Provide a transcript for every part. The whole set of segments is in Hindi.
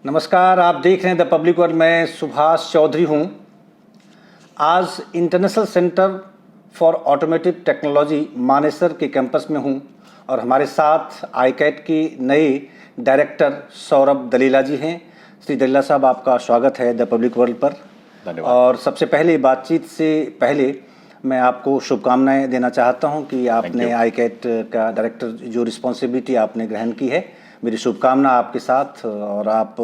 नमस्कार, आप देख रहे हैं द पब्लिक वर्ल्ड। मैं सुभाष चौधरी हूं। आज international centre for automotive technology Manesar के कैंपस में हूं और हमारे साथ आईकैट की नए डायरेक्टर सौरभ दलीला जी हैं। श्री दलीला साहब, आपका स्वागत है द पब्लिक वर्ल्ड पर। धन्यवाद। और सबसे पहले बातचीत से पहले मैं आपको शुभकामनाएं देना चाहता हूं कि आपने आईकैट का डायरेक्टर जो रिस्पॉन्सिबिलिटी आपने ग्रहण की है, मेरी शुभकामना आपके साथ और आप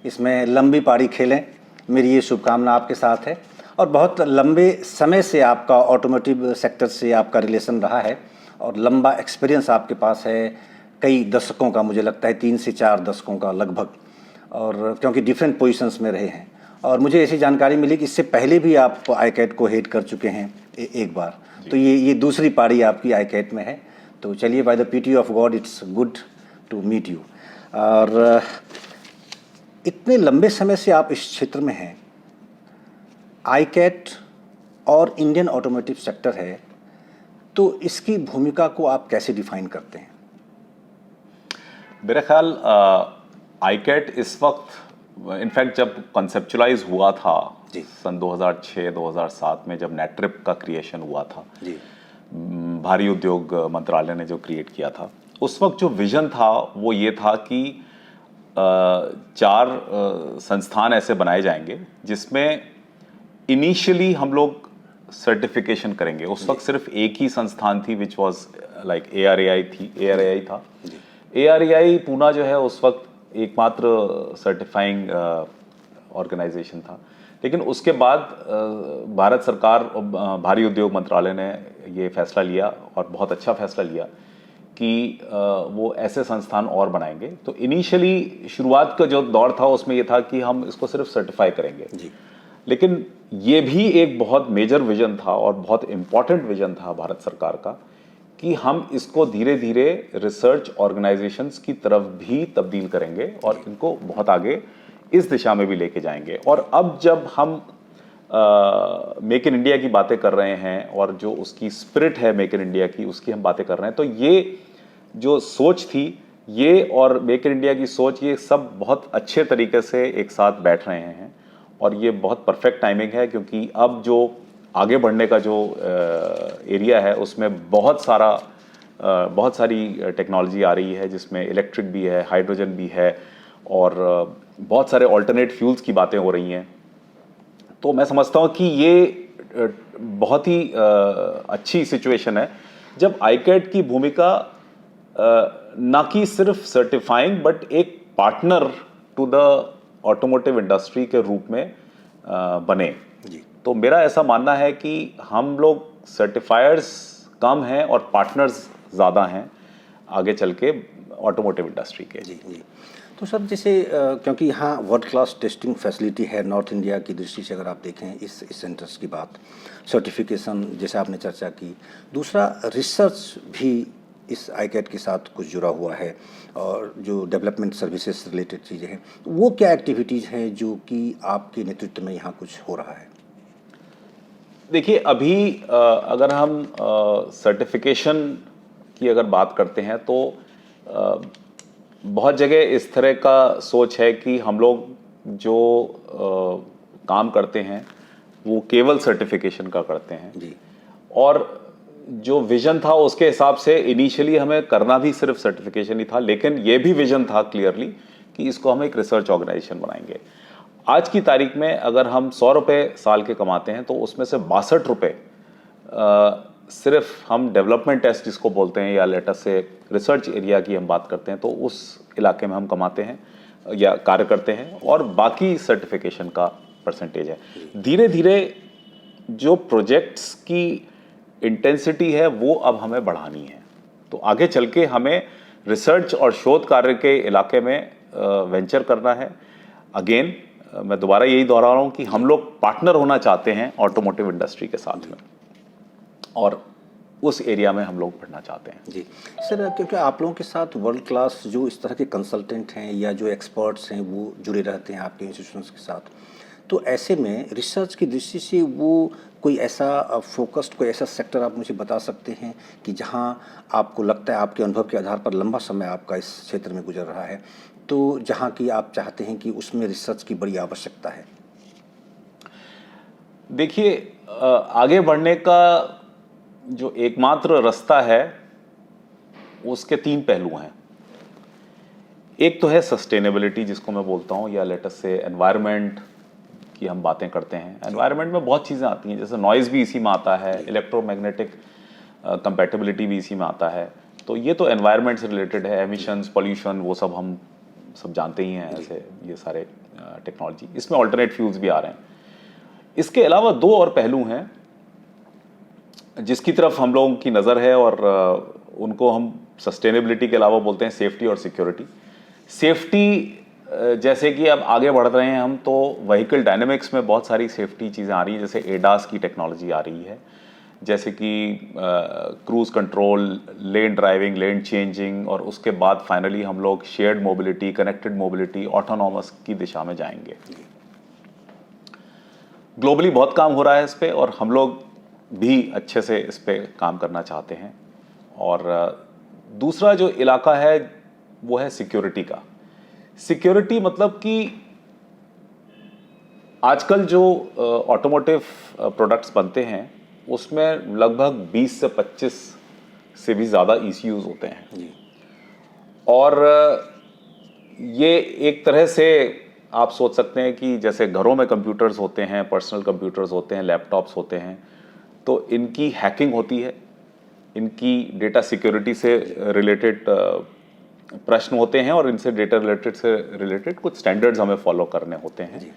इसमें लंबी पारी खेलें, मेरी ये शुभकामना आपके साथ है। और बहुत लंबे समय से आपका ऑटोमोटिव सेक्टर से आपका रिलेशन रहा है और लंबा एक्सपीरियंस आपके पास है, कई दशकों का, मुझे लगता है 3 से 4 दशकों का लगभग, और क्योंकि डिफरेंट पोजीशंस में रहे हैं। और मुझे ऐसी जानकारी मिली कि इससे पहले भी आप आईकैट को हेड कर चुके हैं एक बार, तो ये दूसरी पारी आपकी आईकैट में है। तो चलिए, by the pity of God it's good to meet you. और इतने लंबे समय से आप इस क्षेत्र में हैं, आईकैट और इंडियन ऑटोमोटिव सेक्टर है, तो इसकी भूमिका को आप कैसे डिफाइन करते हैं? मेरा ख्याल आईकैट इस वक्त, इनफैक्ट जब कॉन्सेप्चुलाइज हुआ था सन 2006-2007 में, जब नेट्रिप का क्रिएशन हुआ था जी, भारी उद्योग मंत्रालय ने जो क्रिएट किया था, उस वक्त जो विजन था वो ये था कि 4 संस्थान ऐसे बनाए जाएंगे जिसमें इनिशियली हम लोग सर्टिफिकेशन करेंगे। उस वक्त सिर्फ एक ही संस्थान थी विच वाज लाइक ARAI था। ARAI पूना जो है उस वक्त एकमात्र सर्टिफाइंग ऑर्गेनाइजेशन था। लेकिन उसके बाद भारत सरकार और भारी उद्योग मंत्रालय ने ये फैसला लिया, और बहुत अच्छा फैसला लिया, कि वो ऐसे संस्थान और बनाएंगे। तो इनिशियली शुरुआत का जो दौर था उसमें ये था कि हम इसको सिर्फ सर्टिफाई करेंगे जी। लेकिन ये भी एक बहुत मेजर विजन था और बहुत इम्पॉर्टेंट विजन था भारत सरकार का कि हम इसको धीरे धीरे रिसर्च ऑर्गेनाइजेशंस की तरफ भी तब्दील करेंगे और इनको बहुत आगे इस दिशा में भी लेके जाएंगे। और अब जब हम मेक इन इंडिया की बातें कर रहे हैं और जो उसकी स्पिरिट है मेक इन इंडिया की, उसकी हम बातें कर रहे हैं, तो ये जो सोच थी, ये और मेक इन इंडिया की सोच, ये सब बहुत अच्छे तरीके से एक साथ बैठ रहे हैं और ये बहुत परफेक्ट टाइमिंग है, क्योंकि अब जो आगे बढ़ने का जो एरिया है उसमें बहुत सारी टेक्नोलॉजी आ रही है, जिसमें इलेक्ट्रिक भी है, हाइड्रोजन भी है, और बहुत सारे ऑल्टरनेट फ्यूल्स की बातें हो रही हैं। तो मैं समझता हूँ कि ये बहुत ही अच्छी सिचुएशन है जब आईकैट की भूमिका ना कि सिर्फ सर्टिफाइंग बट एक partner to the automotive industry के रूप में बने जी। तो मेरा ऐसा मानना है कि हम लोग सर्टिफायर्स कम हैं और पार्टनर्स ज़्यादा हैं आगे चल के ऑटोमोटिव इंडस्ट्री के जी। तो सर, जैसे क्योंकि यहाँ वर्ल्ड क्लास टेस्टिंग फैसिलिटी है नॉर्थ इंडिया की दृष्टि से, अगर आप देखें इस सेंटर्स की बात, सर्टिफिकेशन जैसे आपने चर्चा की, दूसरा रिसर्च भी इस आईकैट के साथ कुछ जुड़ा हुआ है, और जो डेवलपमेंट सर्विसेज रिलेटेड चीज़ें हैं, वो क्या एक्टिविटीज़ हैं जो कि आपके नेतृत्व में यहाँ कुछ हो रहा है? देखिए, अभी अगर हम सर्टिफिकेशन की अगर बात करते हैं तो बहुत जगह इस तरह का सोच है कि हम लोग जो काम करते हैं वो केवल सर्टिफिकेशन का करते हैं जी। और जो विजन था उसके हिसाब से इनिशियली हमें करना भी सिर्फ सर्टिफिकेशन ही था, लेकिन ये भी विजन था क्लियरली कि इसको हम एक रिसर्च ऑर्गेनाइजेशन बनाएंगे। आज की तारीख में अगर हम 100 रुपये साल के कमाते हैं तो उसमें से 62 रुपये सिर्फ हम डेवलपमेंट टेस्ट जिसको बोलते हैं, या लेटर से रिसर्च एरिया की हम बात करते हैं, तो उस इलाके में हम कमाते हैं या कार्य करते हैं, और बाकी सर्टिफिकेशन का परसेंटेज है। धीरे धीरे जो प्रोजेक्ट्स की इंटेंसिटी है वो अब हमें बढ़ानी है, तो आगे चल के हमें रिसर्च और शोध कार्य के इलाके में वेंचर करना है। अगेन मैं दोबारा यही दोहरा रहा हूँ कि हम लोग पार्टनर होना चाहते हैं ऑटोमोटिव इंडस्ट्री के साथ में, और उस एरिया में हम लोग बढ़ना चाहते हैं जी। सर, क्योंकि आप लोगों के साथ वर्ल्ड क्लास जो इस तरह के कंसल्टेंट हैं या जो एक्सपर्ट्स हैं वो जुड़े रहते हैं आपके इंस्टीट्यूशंस के साथ, तो ऐसे में रिसर्च की दृष्टि से वो कोई ऐसा फोकस्ड, कोई ऐसा सेक्टर आप मुझे बता सकते हैं कि जहां आपको लगता है, आपके अनुभव के आधार पर लंबा समय आपका इस क्षेत्र में गुजर रहा है, तो जहाँ की आप चाहते हैं कि उसमें रिसर्च की बड़ी आवश्यकता है? देखिए, आगे बढ़ने का जो एकमात्र रास्ता है उसके 3 पहलू हैं। एक तो है सस्टेनेबिलिटी, जिसको मैं बोलता हूँ, या लेट अस से एनवायरनमेंट की हम बातें करते हैं। एनवायरनमेंट में बहुत चीज़ें आती हैं, जैसे नॉइज़ भी इसी में आता है, इलेक्ट्रोमैग्नेटिक कंपैटिबिलिटी भी इसी में आता है। तो ये तो एनवायरनमेंट से रिलेटेड है, एमिशंस, पॉल्यूशन, वो सब हम सब जानते ही हैं। ऐसे ये सारे टेक्नोलॉजी, इसमें ऑल्टरनेट फ्यूल्स भी आ रहे हैं। इसके अलावा 2 और पहलू हैं जिसकी तरफ हम लोगों की नज़र है, और उनको हम सस्टेनेबिलिटी के अलावा बोलते हैं सेफ्टी और सिक्योरिटी। सेफ्टी, जैसे कि अब आगे बढ़ रहे हैं हम, तो व्हीकल डायनेमिक्स में बहुत सारी सेफ्टी चीज़ें आ रही हैं, जैसे एडास की टेक्नोलॉजी आ रही है, जैसे कि क्रूज कंट्रोल, लेन ड्राइविंग, लेन चेंजिंग, और उसके बाद फाइनली हम लोग shared mobility, connected mobility, autonomous की दिशा में जाएंगे। ग्लोबली बहुत काम हो रहा है इस पे, और हम लोग भी अच्छे से इस पे काम करना चाहते हैं। और दूसरा जो इलाका है वो है सिक्योरिटी का। सिक्योरिटी मतलब कि आजकल जो ऑटोमोटिव प्रोडक्ट्स बनते हैं उसमें लगभग 20 से 25 से भी ज़्यादा ECUs होते हैं जी। और ये एक तरह से आप सोच सकते हैं कि जैसे घरों में कंप्यूटर्स होते हैं, पर्सनल कंप्यूटर्स होते हैं, लैपटॉप्स होते हैं, तो इनकी हैकिंग होती है, इनकी डेटा सिक्योरिटी से रिलेटेड प्रश्न होते हैं, और इनसे डेटा रिलेटेड कुछ स्टैंडर्ड्स हमें फॉलो करने होते हैं।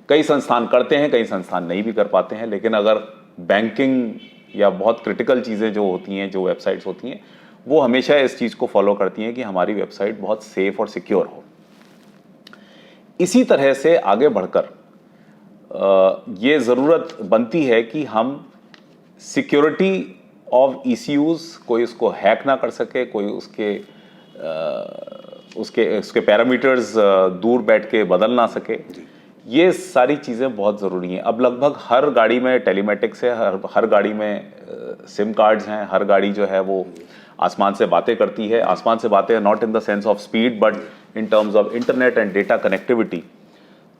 कई संस्थान करते हैं, कई संस्थान नहीं भी कर पाते हैं, लेकिन अगर बैंकिंग या बहुत क्रिटिकल चीज़ें जो होती हैं, जो वेबसाइट्स होती हैं, वो हमेशा इस चीज़ को फॉलो करती हैं कि हमारी वेबसाइट बहुत सेफ और सिक्योर हो। इसी तरह से आगे बढ़कर ये ज़रूरत बनती है कि हम सिक्योरिटी ऑफ ECUs, कोई उसको हैक ना कर सके, कोई उसके पैरामीटर्स दूर बैठ के बदल ना सके। ये सारी चीज़ें बहुत ज़रूरी हैं। अब लगभग हर गाड़ी में टेलीमेटिक्स है, हर गाड़ी में सिम कार्ड्स हैं, हर गाड़ी जो है वो आसमान से बातें करती है। आसमान से बातें not in the sense of speed, but in terms of internet and data connectivity.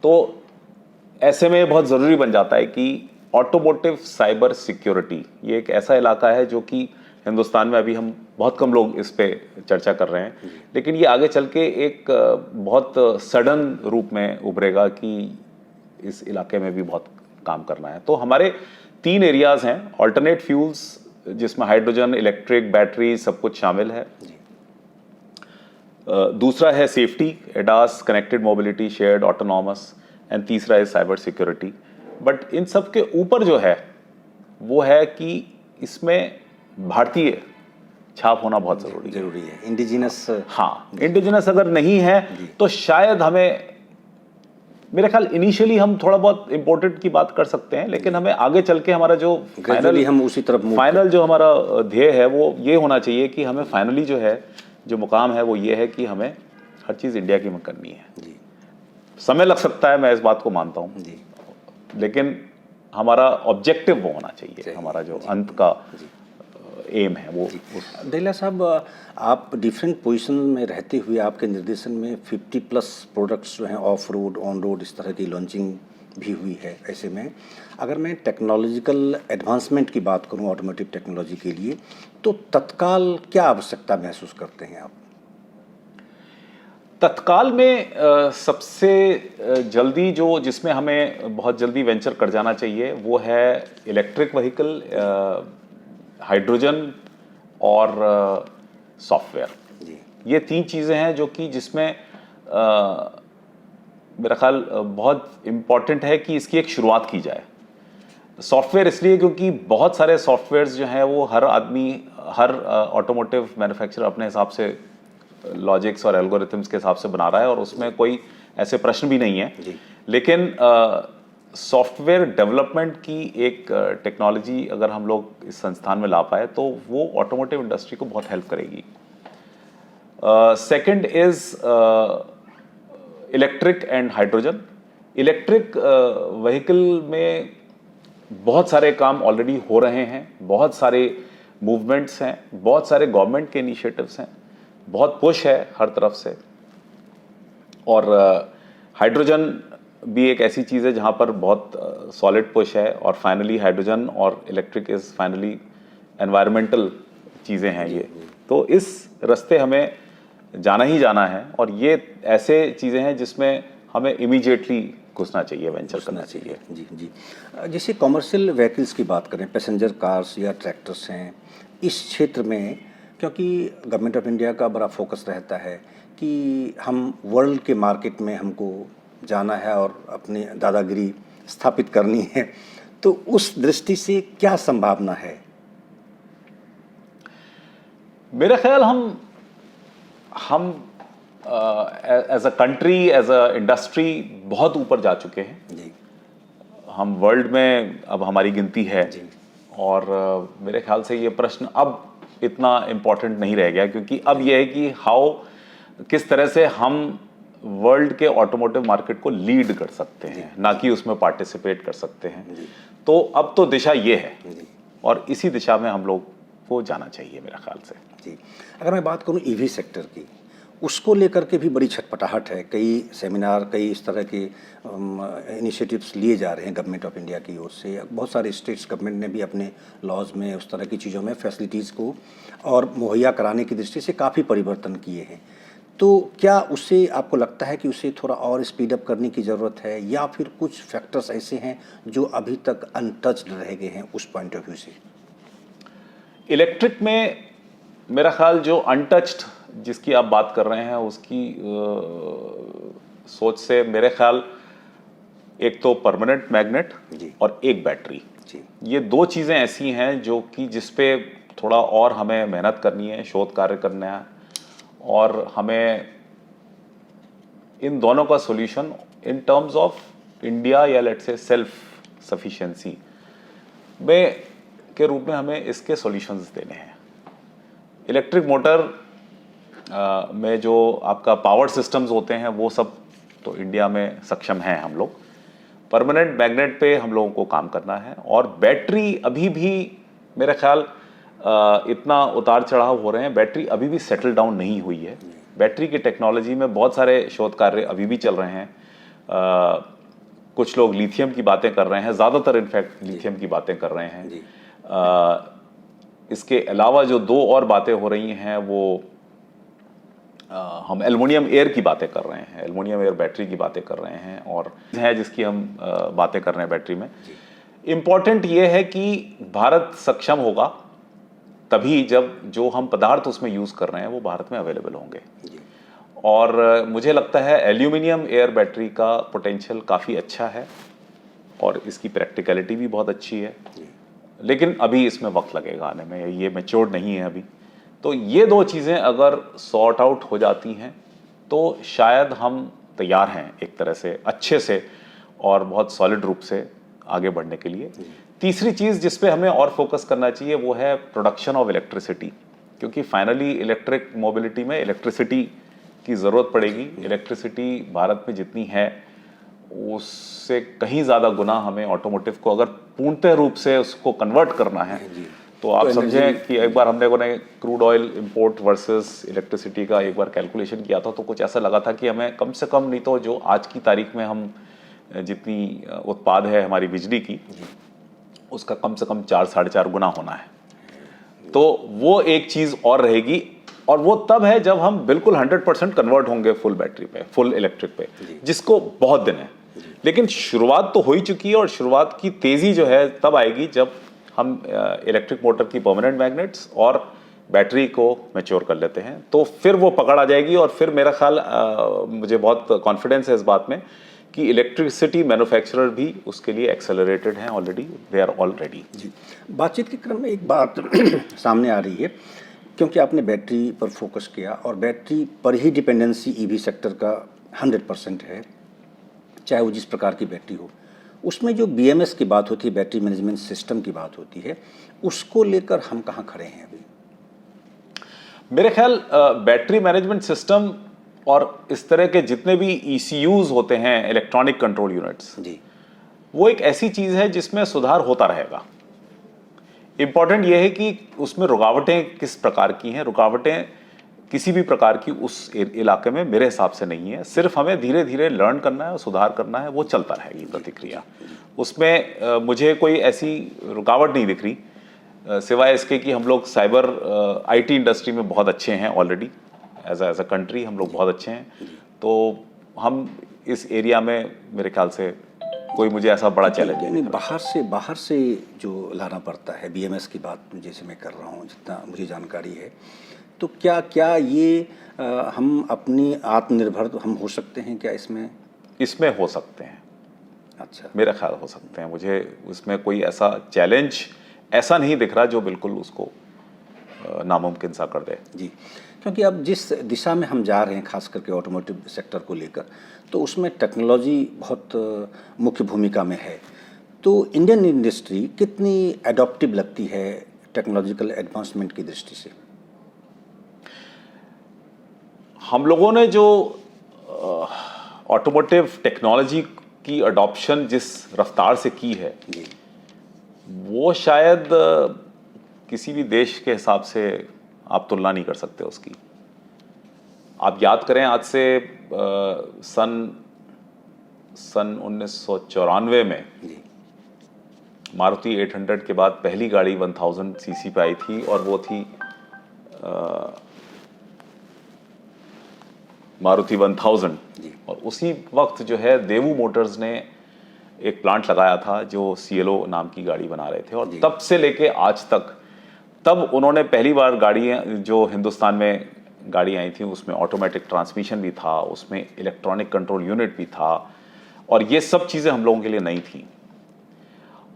तो ऐसे में बहुत ज़रूरी बन जाता है कि ऑटोमोटिव साइबर सिक्योरिटी, ये एक ऐसा इलाका है जो कि हिंदुस्तान में अभी हम बहुत कम लोग इस पे चर्चा कर रहे हैं, लेकिन ये आगे चल के एक बहुत सडन रूप में उभरेगा कि इस इलाके में भी बहुत काम करना है। तो हमारे 3 एरियाज हैं, ऑल्टरनेट फ्यूल्स जिसमें हाइड्रोजन, इलेक्ट्रिक, बैटरी सब कुछ शामिल है। दूसरा है safety, ADAS, connected mobility, shared, autonomous, and तीसरा है साइबर सिक्योरिटी। बट इन सब के ऊपर जो है वो है कि इसमें भारतीय छाप होना बहुत ज़रूरी है। इंडिजिनस, हाँ, इंडिजिनस अगर नहीं है तो शायद हमें, मेरे ख्याल इनिशियली हम थोड़ा बहुत इम्पोर्टेड की बात कर सकते हैं, लेकिन हमें आगे चल के हमारा जो फाइनली हम उसी तरफ फाइनल जो हमारा ध्येय है वो ये होना चाहिए कि हमें फाइनली जो है, जो मुकाम है वो ये है कि हमें हर चीज़ इंडिया की में करनी है। जी। समय लग सकता है, मैं इस बात को मानता हूँ, लेकिन हमारा ऑब्जेक्टिव वो होना चाहिए, हमारा जो अंत का एम है वो। दहिला साहब, आप डिफरेंट पोजीशन में रहते हुए आपके निर्देशन में 50+ प्रोडक्ट्स जो हैं ऑफ रोड, ऑन रोड, इस तरह की लॉन्चिंग भी हुई है। ऐसे में अगर मैं टेक्नोलॉजिकल एडवांसमेंट की बात करूं ऑटोमोटिव टेक्नोलॉजी के लिए, तो तत्काल क्या आवश्यकता महसूस करते हैं आप? तत्काल में सबसे जल्दी जिसमें हमें बहुत जल्दी वेंचर कर जाना चाहिए वो है इलेक्ट्रिक व्हीकल, हाइड्रोजन और सॉफ्टवेयर। ये 3 चीज़ें हैं जो कि जिसमें मेरा ख्याल बहुत इम्पॉर्टेंट है कि इसकी एक शुरुआत की जाए। सॉफ्टवेयर इसलिए क्योंकि बहुत सारे सॉफ्टवेयर्स जो हैं वो हर आदमी, हर ऑटोमोटिव मैन्युफैक्चरर अपने हिसाब से लॉजिक्स और एल्गोरिथम्स के हिसाब से बना रहा है, और उसमें कोई ऐसे प्रश्न भी नहीं है। लेकिन सॉफ्टवेयर डेवलपमेंट की एक टेक्नोलॉजी अगर हम लोग इस संस्थान में ला पाए तो वो ऑटोमोटिव इंडस्ट्री को बहुत हेल्प करेगी। Second is electric and hydrogen. Electric vehicle में बहुत सारे काम ऑलरेडी हो रहे हैं, बहुत सारे मूवमेंट्स हैं, बहुत सारे गवर्नमेंट के इनिशिएटिव्स हैं, बहुत पुश है हर तरफ से। और हाइड्रोजन भी एक ऐसी चीज़ है जहाँ पर बहुत सॉलिड पुश है, और फाइनली हाइड्रोजन और इलेक्ट्रिक इज़ फाइनली एनवायरमेंटल चीज़ें हैं ये। तो इस रास्ते हमें जाना ही जाना है, और ये ऐसे चीज़ें हैं जिसमें हमें इमीडिएटली घुसना चाहिए, वेंचर करना चाहिए। जी जी। जैसे कॉमर्शियल व्हीकल्स की बात करें, पैसेंजर कार्स या ट्रैक्टर्स हैं, इस क्षेत्र में क्योंकि गवर्नमेंट ऑफ इंडिया का बड़ा फोकस रहता है कि हम वर्ल्ड के मार्केट में हमको जाना है और अपनी दादागिरी स्थापित करनी है, तो उस दृष्टि से क्या संभावना है? मेरा ख्याल हम as a country, as a industry बहुत ऊपर जा चुके हैं जी। हम वर्ल्ड में, अब हमारी गिनती है जी। और मेरे ख्याल से ये प्रश्न अब इतना इम्पोर्टेंट नहीं रह गया, क्योंकि अब यह है कि किस तरह से हम वर्ल्ड के ऑटोमोटिव मार्केट को लीड कर सकते हैं, ना कि उसमें पार्टिसिपेट कर सकते हैं। तो अब तो दिशा ये है, और इसी दिशा में हम लोग को जाना चाहिए मेरा ख्याल से। जी। अगर मैं बात करूं ईवी सेक्टर की, उसको लेकर के भी बड़ी छटपटाहट है। कई सेमिनार, कई इस तरह के इनिशिएटिव्स लिए जा रहे हैं गवर्नमेंट ऑफ इंडिया की ओर से। बहुत सारे स्टेट्स गवर्नमेंट ने भी अपने लॉज में उस तरह की चीज़ों में फैसिलिटीज़ को और मुहैया कराने की दृष्टि से काफ़ी परिवर्तन किए हैं। तो क्या उससे आपको लगता है कि उसे थोड़ा और स्पीड अप करने की ज़रूरत है, या फिर कुछ फैक्टर्स ऐसे हैं जो अभी तक अनटच्ड रह गए हैं उस पॉइंट ऑफ व्यू से? इलेक्ट्रिक में मेरा ख्याल जो अनटच्ड जिसकी आप बात कर रहे हैं उसकी सोच से मेरे ख्याल एक तो परमानेंट मैग्नेट और एक बैटरी, ये दो चीज़ें ऐसी हैं जो कि जिस पे थोड़ा और हमें मेहनत करनी है, शोध कार्य करना है, और हमें इन दोनों का solution in terms of India या लेट्स से सेल्फ सफिशिएंसी में के रूप में हमें इसके सॉल्यूशंस देने हैं। इलेक्ट्रिक मोटर में जो आपका पावर सिस्टम्स होते हैं वो सब तो इंडिया में सक्षम हैं हम लोग। परमानेंट मैग्नेट पे हम लोगों को काम करना है, और बैटरी अभी भी मेरा ख्याल इतना उतार चढ़ाव हो रहे हैं, बैटरी अभी भी सेटल डाउन नहीं हुई है। बैटरी की टेक्नोलॉजी में बहुत सारे शोध कार्य अभी भी चल रहे हैं। कुछ लोग लिथियम की बातें कर रहे हैं, ज़्यादातर इनफैक्ट लिथियम की बातें कर रहे हैं। इसके अलावा जो दो और बातें हो रही हैं वो हम एल्युमिनियम एयर की बातें कर रहे हैं, एल्युमिनियम एयर बैटरी की बातें कर रहे हैं, और है जिसकी हम बातें कर रहे हैं बैटरी में। इम्पॉर्टेंट ये है कि भारत सक्षम होगा तभी जब जो हम पदार्थ उसमें यूज़ कर रहे हैं वो भारत में अवेलेबल होंगे। और मुझे लगता है एल्युमिनियम एयर बैटरी का पोटेंशियल काफ़ी अच्छा है और इसकी प्रैक्टिकलिटी भी बहुत अच्छी है, लेकिन अभी इसमें वक्त लगेगा आने में, ये मैच्योर्ड नहीं है अभी। तो ये दो चीज़ें अगर सॉर्ट आउट हो जाती हैं तो शायद हम तैयार हैं एक तरह से अच्छे से और बहुत सॉलिड रूप से आगे बढ़ने के लिए। तीसरी चीज़ जिस पे हमें और फोकस करना चाहिए वो है प्रोडक्शन ऑफ इलेक्ट्रिसिटी, क्योंकि फाइनली इलेक्ट्रिक मोबिलिटी में इलेक्ट्रिसिटी की ज़रूरत पड़ेगी। इलेक्ट्रिसिटी भारत में जितनी है उससे कहीं ज़्यादा गुना हमें ऑटोमोटिव को अगर पूर्णतः रूप से उसको कन्वर्ट करना है तो आप समझें कि एक बार हमने crude oil import versus electricity का एक बार कैलकुलेशन किया था, तो कुछ ऐसा लगा था कि हमें कम से कम नहीं तो जो आज की तारीख में हम जितनी उत्पाद है हमारी बिजली की उसका कम से कम 4-4.5 गुना होना है। तो वो एक चीज़ और रहेगी, और वो तब है जब हम बिल्कुल 100% कन्वर्ट होंगे फुल बैटरी पे, फुल इलेक्ट्रिक पे, जिसको बहुत दिन है। लेकिन शुरुआत तो हो ही चुकी है, और शुरुआत की तेज़ी जो है तब आएगी जब हम इलेक्ट्रिक मोटर की परमानेंट मैग्नेट्स और बैटरी को मैच्योर कर लेते हैं, तो फिर वो पकड़ आ जाएगी। और फिर मेरा ख्याल मुझे बहुत कॉन्फिडेंस है इस बात में कि इलेक्ट्रिसिटी मैन्युफैक्चरर भी उसके लिए एक्सेलरेटेड हैं ऑलरेडी, दे आर ऑलरेडी। जी, बातचीत के क्रम में एक बात सामने आ रही है, क्योंकि आपने बैटरी पर फोकस किया और बैटरी पर ही डिपेंडेंसी ईवी सेक्टर का 100% है, चाहे वो जिस प्रकार की बैटरी हो। उसमें जो BMS की बात होती है, बैटरी मैनेजमेंट सिस्टम की बात होती है, उसको लेकर हम कहाँ खड़े हैं अभी? मेरे ख्याल बैटरी मैनेजमेंट सिस्टम और इस तरह के जितने भी ECUs होते हैं, इलेक्ट्रॉनिक कंट्रोल यूनिट्स, जी, वो एक ऐसी चीज़ है जिसमें सुधार होता रहेगा। इम्पॉर्टेंट ये है कि उसमें रुकावटें किस प्रकार की हैं, रुकावटें किसी भी प्रकार की उस इलाके में मेरे हिसाब से नहीं है। सिर्फ हमें धीरे धीरे लर्न करना है और सुधार करना है, वो चलता रहेगी प्रतिक्रिया। उसमें मुझे कोई ऐसी रुकावट नहीं दिख रही, सिवाय इसके कि हम लोग साइबर आईटी इंडस्ट्री में बहुत अच्छे हैं ऑलरेडी, एज अ कंट्री हम लोग बहुत अच्छे हैं। तो हम इस एरिया में मेरे ख्याल से कोई मुझे ऐसा बड़ा चैलेंज नहीं। बाहर से जो लाना पड़ता है, बीएमएस की बात जैसे मैं कर रहा हूँ, जितना मुझे जानकारी है, तो क्या ये हम अपनी आत्मनिर्भर हम हो सकते हैं क्या इसमें हो सकते हैं। अच्छा, मेरा ख्याल हो सकते हैं। मुझे उसमें कोई ऐसा चैलेंज ऐसा नहीं दिख रहा जो बिल्कुल उसको नामुमकिन सा कर दे। जी, क्योंकि अब जिस दिशा में हम जा रहे हैं, खास करके ऑटोमोटिव सेक्टर को लेकर, तो उसमें टेक्नोलॉजी बहुत मुख्य भूमिका में है। तो इंडियन इंडस्ट्री कितनी एडॉप्टिव लगती है टेक्नोलॉजिकल एडवांसमेंट की दृष्टि से? हम लोगों ने जो ऑटोमोटिव टेक्नोलॉजी की अडॉप्शन जिस रफ्तार से की है, जी, वो शायद किसी भी देश के हिसाब से आप तुलना नहीं कर सकते उसकी। आप याद करें, आज से सन 1994 में जी, मारुति 800 के बाद पहली गाड़ी 1000 सीसी पे आई थी, और वो थी मारुति 1000। जी। और उसी वक्त जो है देवू मोटर्स ने एक प्लांट लगाया था जो सीएलओ नाम की गाड़ी बना रहे थे, और तब से लेके आज तक, तब उन्होंने पहली बार गाड़ियाँ जो हिंदुस्तान में गाड़ी आई थी उसमें ऑटोमेटिक ट्रांसमिशन भी था, उसमें इलेक्ट्रॉनिक कंट्रोल यूनिट भी था, और ये सब चीज़ें हम लोगों के लिए नई थी।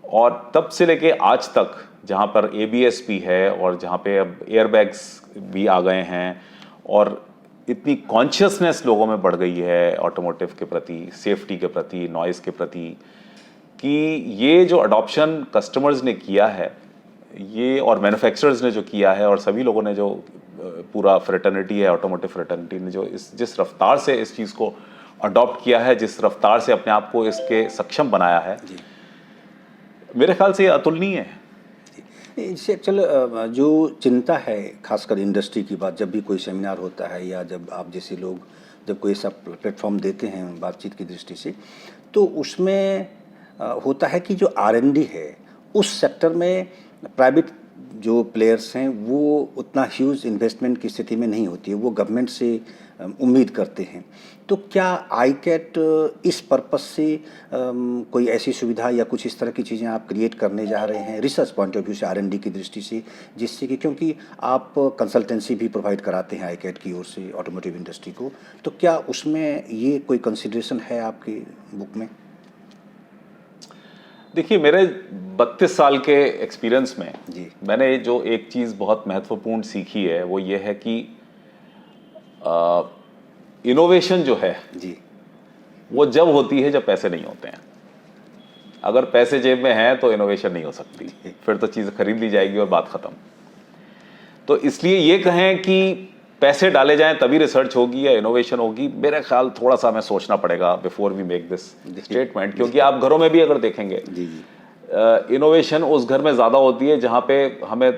और तब से लेके आज तक जहाँ पर एबीएस भी है, और जहाँ पे अब एयरबैग्स भी आ गए हैं, और इतनी कॉन्शियसनेस लोगों में बढ़ गई है ऑटोमोटिव के प्रति, सेफ्टी के प्रति, नॉइज़ के प्रति, कि ये जो अडॉप्शन कस्टमर्स ने किया है ये, और मैन्युफैक्चरर्स ने जो किया है, और सभी लोगों ने जो पूरा फ्रेटर्निटी है, ऑटोमोटिव फ्रेटर्निटी ने जो जिस रफ्तार से इस चीज़ को अडॉप्ट किया है, जिस रफ्तार से अपने आप को इसके सक्षम बनाया है, मेरे ख्याल से ये अतुलनीय है। इससे चलो, जो चिंता है खासकर इंडस्ट्री की बात, जब भी कोई सेमिनार होता है या जब आप जैसे लोग जब कोई ऐसा प्लेटफॉर्म देते हैं बातचीत की दृष्टि से, तो उसमें होता है कि जो R&D है उस सेक्टर में प्राइवेट जो प्लेयर्स हैं वो उतना ह्यूज इन्वेस्टमेंट की स्थिति में नहीं होती है, वो गवर्नमेंट से उम्मीद करते हैं। तो क्या आईकैट इस पर्पस से कोई ऐसी सुविधा या कुछ इस तरह की चीज़ें आप क्रिएट करने जा रहे हैं रिसर्च पॉइंट ऑफ व्यू से, R&D की दृष्टि से, जिससे कि क्योंकि आप कंसल्टेंसी भी प्रोवाइड कराते हैं आईकैट की ओर से ऑटोमोटिव इंडस्ट्री को, तो क्या उसमें ये कोई कंसिडरेशन है आपकी बुक में? देखिए, मेरे 32 साल के एक्सपीरियंस में जी, मैंने जो एक चीज़ बहुत महत्वपूर्ण सीखी है वो ये है कि इनोवेशन जो है जी, वो जब होती है जब पैसे नहीं होते हैं। अगर पैसे जेब में हैं तो इनोवेशन नहीं हो सकती, फिर तो चीज़ खरीद ली जाएगी और बात ख़त्म। तो इसलिए ये कहें कि पैसे डाले जाएं तभी रिसर्च होगी या इनोवेशन होगी, मेरे ख्याल थोड़ा सा हमें सोचना पड़ेगा before we make this statement. क्योंकि आप घरों में भी अगर देखेंगे, इनोवेशन उस घर में ज़्यादा होती है जहाँ पे हमें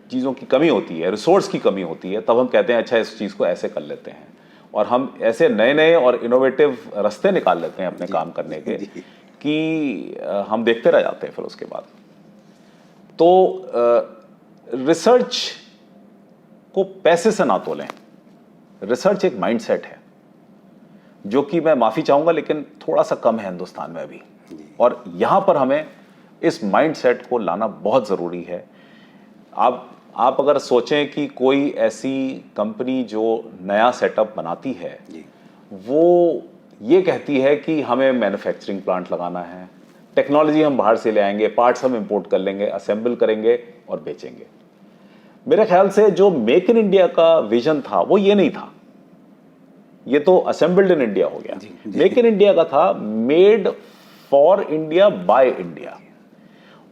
चीज़ों की कमी होती है, रिसोर्स की कमी होती है, तब हम कहते हैं अच्छा इस चीज़ को ऐसे कर लेते हैं, और हम ऐसे नए नए और इनोवेटिव रास्ते निकाल लेते हैं अपने काम करने के कि हम देखते रह जाते हैं फिर उसके बाद। तो रिसर्च को पैसे से ना तोलें। रिसर्च एक माइंडसेट है जो कि मैं माफ़ी चाहूँगा लेकिन थोड़ा सा कम है हिंदुस्तान में अभी, और यहाँ पर हमें इस माइंडसेट को लाना बहुत ज़रूरी है। आप अगर सोचें कि कोई ऐसी कंपनी जो नया सेटअप बनाती है, वो ये कहती है कि हमें मैन्युफैक्चरिंग प्लांट लगाना है, टेक्नोलॉजी हम बाहर से ले आएंगे, पार्ट्स हम इंपोर्ट कर लेंगे, असेंबल करेंगे और बेचेंगे। मेरे ख्याल से जो मेक इन इंडिया का विजन था वो ये नहीं था, ये तो असेंबल्ड इन इंडिया हो गया। मेक इन इंडिया का था made for India by India.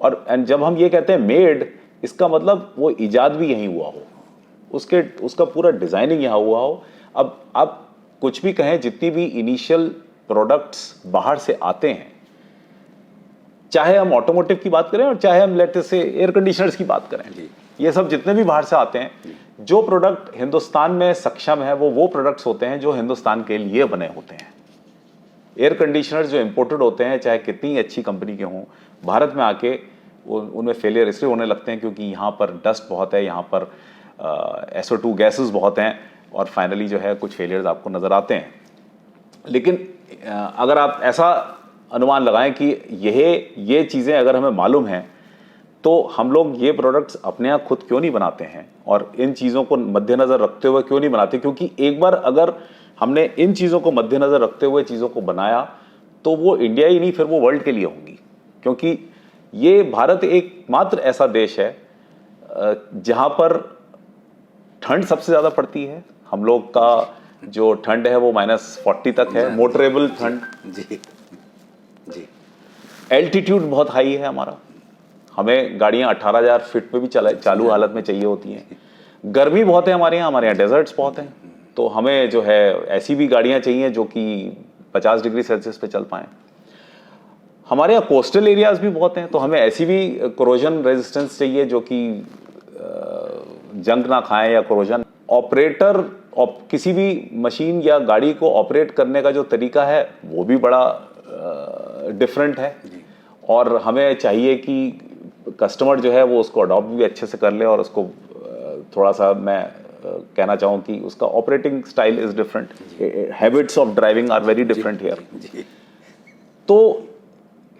और जब हम ये कहते हैं मेड, इसका मतलब वो इजाद भी यहीं हुआ हो, उसका पूरा डिजाइनिंग यहाँ हुआ हो। अब आप कुछ भी कहें, जितनी भी इनिशियल प्रोडक्ट्स बाहर से आते हैं, चाहे हम ऑटोमोटिव की बात करें और चाहे हम लेट से एयर कंडीशनर्स की बात करें, ये सब जितने भी बाहर से आते हैं, जो प्रोडक्ट हिंदुस्तान में सक्षम है वो प्रोडक्ट्स होते हैं जो हिंदुस्तान के लिए बने होते हैं। एयर कंडीशनर जो इंपोर्टेड होते हैं, चाहे कितनी अच्छी कंपनी के हों, भारत में आके उनमें फेलियर इसलिए होने लगते हैं क्योंकि यहाँ पर डस्ट बहुत है, यहाँ पर SO2 गैसेस बहुत हैं, और फाइनली जो है कुछ फेलियर्स आपको नज़र आते हैं। लेकिन अगर आप ऐसा अनुमान लगाएं कि ये चीज़ें अगर हमें मालूम हैं, तो हम लोग ये प्रोडक्ट्स अपने यहाँ खुद क्यों नहीं बनाते हैं और इन चीज़ों को मद्देनज़र रखते हुए क्यों नहीं बनाते? क्योंकि एक बार अगर हमने इन चीज़ों को मद्देनज़र रखते हुए चीज़ों को बनाया तो वो इंडिया ही नहीं, फिर वो वर्ल्ड के लिए होंगी। क्योंकि ये भारत एकमात्र ऐसा देश है जहाँ पर ठंड सबसे ज़्यादा पड़ती है। हम लोग का जो ठंड है वो -40 तक है, मोटरेबल ठंड। जी जी। एल्टीट्यूड बहुत हाई है हमारा, हमें गाड़ियाँ 18,000 फीट पे भी चालू हालत में चाहिए होती हैं। गर्मी बहुत है हमारे यहाँ डेजर्ट्स बहुत हैं, तो हमें जो है ऐसी भी गाड़ियाँ चाहिए जो कि 50 डिग्री सेल्सियस पे चल पाएँ। हमारे यहाँ कोस्टल एरियाज भी बहुत हैं, तो हमें ऐसी भी कोरोजन रेजिस्टेंस चाहिए जो कि जंग ना खाएं या कोरोजन। ऑपरेटर किसी भी मशीन या गाड़ी को ऑपरेट करने का जो तरीका है वो भी बड़ा डिफरेंट है, और हमें चाहिए कि कस्टमर जो है वो उसको अडॉप्ट भी अच्छे से कर ले, और उसको थोड़ा सा मैं कहना चाहूँ कि उसका operating style is different, habits of driving are very different here. तो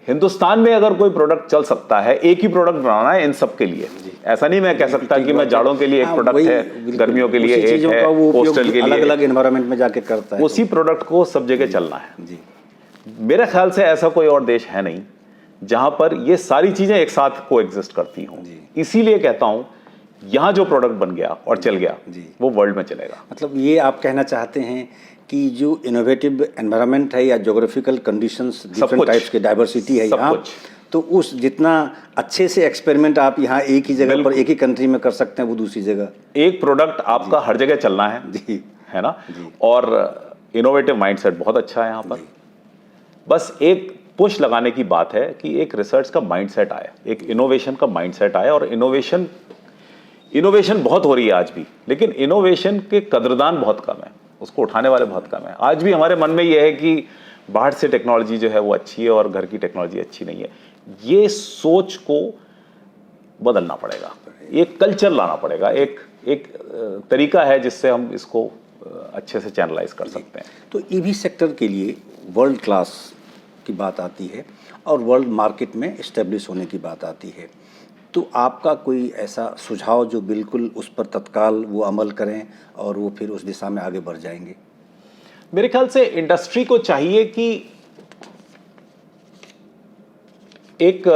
हिंदुस्तान में अगर कोई प्रोडक्ट चल सकता है, एक ही प्रोडक्ट बनाना है इन सब के लिए। ऐसा नहीं मैं कह सकता कि मैं जाड़ों के लिए एक प्रोडक्ट है, गर्मियों के लिए एक है, कोस्टल के लिए अलग-अलग एनवायरनमेंट में जाके करता है। उसी प्रोडक्ट को सब जगह चलना है। जी। मेरे ख्याल से ऐसा कोई और देश है नहीं जहां पर ये सारी चीजें एक साथ को एग्जिस्ट करती हों। इसीलिए कहता हूं यहां जो प्रोडक्ट बन गया और चल गया वो वर्ल्ड में चलेगा। मतलब ये आप कहना चाहते हैं कि जो इनोवेटिव एनवायरनमेंट है या ज्योग्राफिकल कंडीशंस, डिफरेंट टाइप्स के डाइवर्सिटी है यहाँ, तो उस जितना अच्छे से एक्सपेरिमेंट आप यहाँ एक ही जगह पर एक ही कंट्री में कर सकते हैं वो दूसरी जगह। एक प्रोडक्ट आपका हर जगह चलना है जी, है ना। और इनोवेटिव माइंडसेट बहुत अच्छा है यहाँ पर। बस एक पुश लगाने की बात है कि एक रिसर्च का माइंडसेट आए, एक इनोवेशन का माइंडसेट आए। और इनोवेशन बहुत हो रही है आज भी, लेकिन इनोवेशन के कदरदान बहुत कम है, उसको उठाने वाले बहुत कम है। आज भी हमारे मन में यह है कि बाहर से टेक्नोलॉजी जो है वो अच्छी है और घर की टेक्नोलॉजी अच्छी नहीं है। ये सोच को बदलना पड़ेगा, एक कल्चर लाना पड़ेगा, एक तरीका है जिससे हम इसको अच्छे से चैनलाइज कर सकते हैं। तो ईवी सेक्टर के लिए वर्ल्ड क्लास की बात आती है और वर्ल्ड मार्केट में इस्टेब्लिश होने की बात आती है, तो आपका कोई ऐसा सुझाव जो बिल्कुल उस पर तत्काल वो अमल करें और वो फिर उस दिशा में आगे बढ़ जाएंगे? मेरे ख्याल से इंडस्ट्री को चाहिए कि एक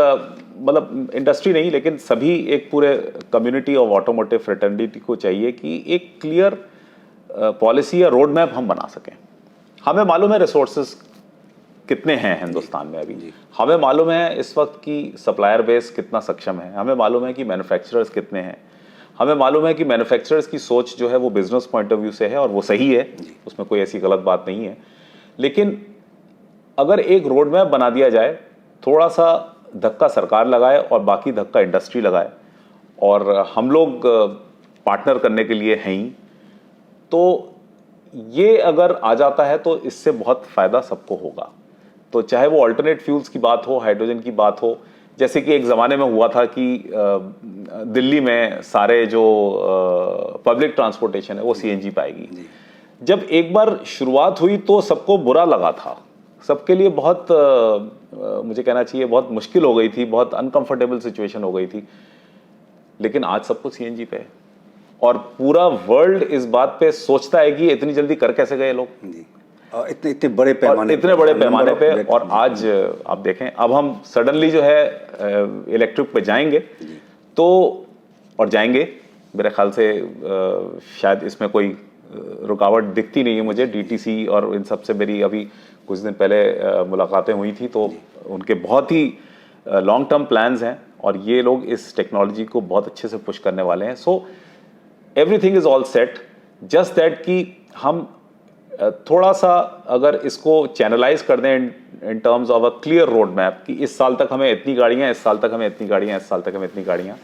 मतलब इंडस्ट्री नहीं लेकिन सभी एक पूरे कम्युनिटी ऑफ ऑटोमोटिव फ्रेटर्निटी को चाहिए कि एक क्लियर पॉलिसी या रोड मैप हम बना सकें। हमें मालूम है रिसोर्सेज कितने हैं हिंदुस्तान में अभी, हमें मालूम है इस वक्त की सप्लायर बेस कितना सक्षम है, हमें मालूम है कि मैन्युफैक्चरर्स कितने हैं, हमें मालूम है कि मैन्युफैक्चरर्स की सोच जो है वो बिजनेस पॉइंट ऑफ व्यू से है और वो सही है, उसमें कोई ऐसी गलत बात नहीं है। लेकिन अगर एक रोड मैप बना दिया जाए, थोड़ा सा धक्का सरकार लगाए और बाकी धक्का इंडस्ट्री लगाए, और हम लोग पार्टनर करने के लिए हैं ही, तो ये अगर आ जाता है तो इससे बहुत फ़ायदा सबको होगा। तो चाहे वो अल्टरनेट फ्यूल्स की बात हो, हाइड्रोजन की बात हो, जैसे कि एक ज़माने में हुआ था कि दिल्ली में सारे जो पब्लिक ट्रांसपोर्टेशन है वो सीएनजी पाएगी। जब एक बार शुरुआत हुई तो सबको बुरा लगा था, सबके लिए बहुत मुझे कहना चाहिए बहुत मुश्किल हो गई थी, बहुत अनकंफर्टेबल सिचुएशन हो गई थी। लेकिन आज सब कुछ सीएनजी पे है और पूरा वर्ल्ड इस बात पे सोचता है कि इतनी जल्दी कर कैसे गए लोग, और इतने बड़े पैमाने पे। और आज आप देखें अब हम सडनली जो है इलेक्ट्रिक पे जाएंगे तो, और जाएंगे मेरे ख्याल से शायद इसमें कोई रुकावट दिखती नहीं है मुझे। डीटीसी और इन सब से मेरी अभी कुछ दिन पहले मुलाकातें हुई थी, तो उनके बहुत ही लॉन्ग टर्म प्लान्स हैं और ये लोग इस टेक्नोलॉजी को बहुत अच्छे से पुश करने वाले हैं। So everything is all set, just that कि हम थोड़ा सा अगर इसको चैनलाइज कर दें in terms of a clear road map कि इस साल तक हमें इतनी गाड़ियाँ, इस साल तक हमें इतनी गाड़ियाँ, इस साल तक हमें इतनी गाड़ियाँ,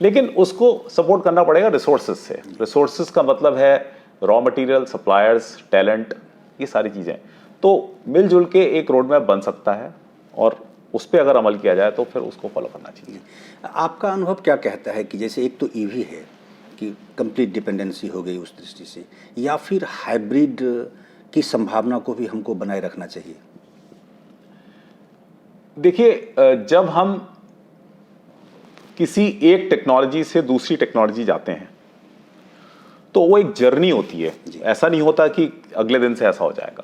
लेकिन उसको सपोर्ट करना पड़ेगा रिसोर्सेज से। रिसोर्सेज का मतलब है रॉ मटेरियल, सप्लायर्स, टैलेंट, ये सारी चीज़ें। तो मिलजुल के एक रोड मैप बन सकता है और उस पर अगर अमल किया जाए तो फिर उसको फॉलो करना चाहिए। आपका अनुभव क्या कहता है कि जैसे एक तो ईवी है कि कंप्लीट डिपेंडेंसी हो गई उस दृष्टि से, या फिर हाइब्रिड की संभावना को भी हमको बनाए रखना चाहिए? देखिए, जब हम किसी एक टेक्नोलॉजी से दूसरी टेक्नोलॉजी जाते हैं तो वो एक जर्नी होती है। ऐसा नहीं होता कि अगले दिन से ऐसा हो जाएगा,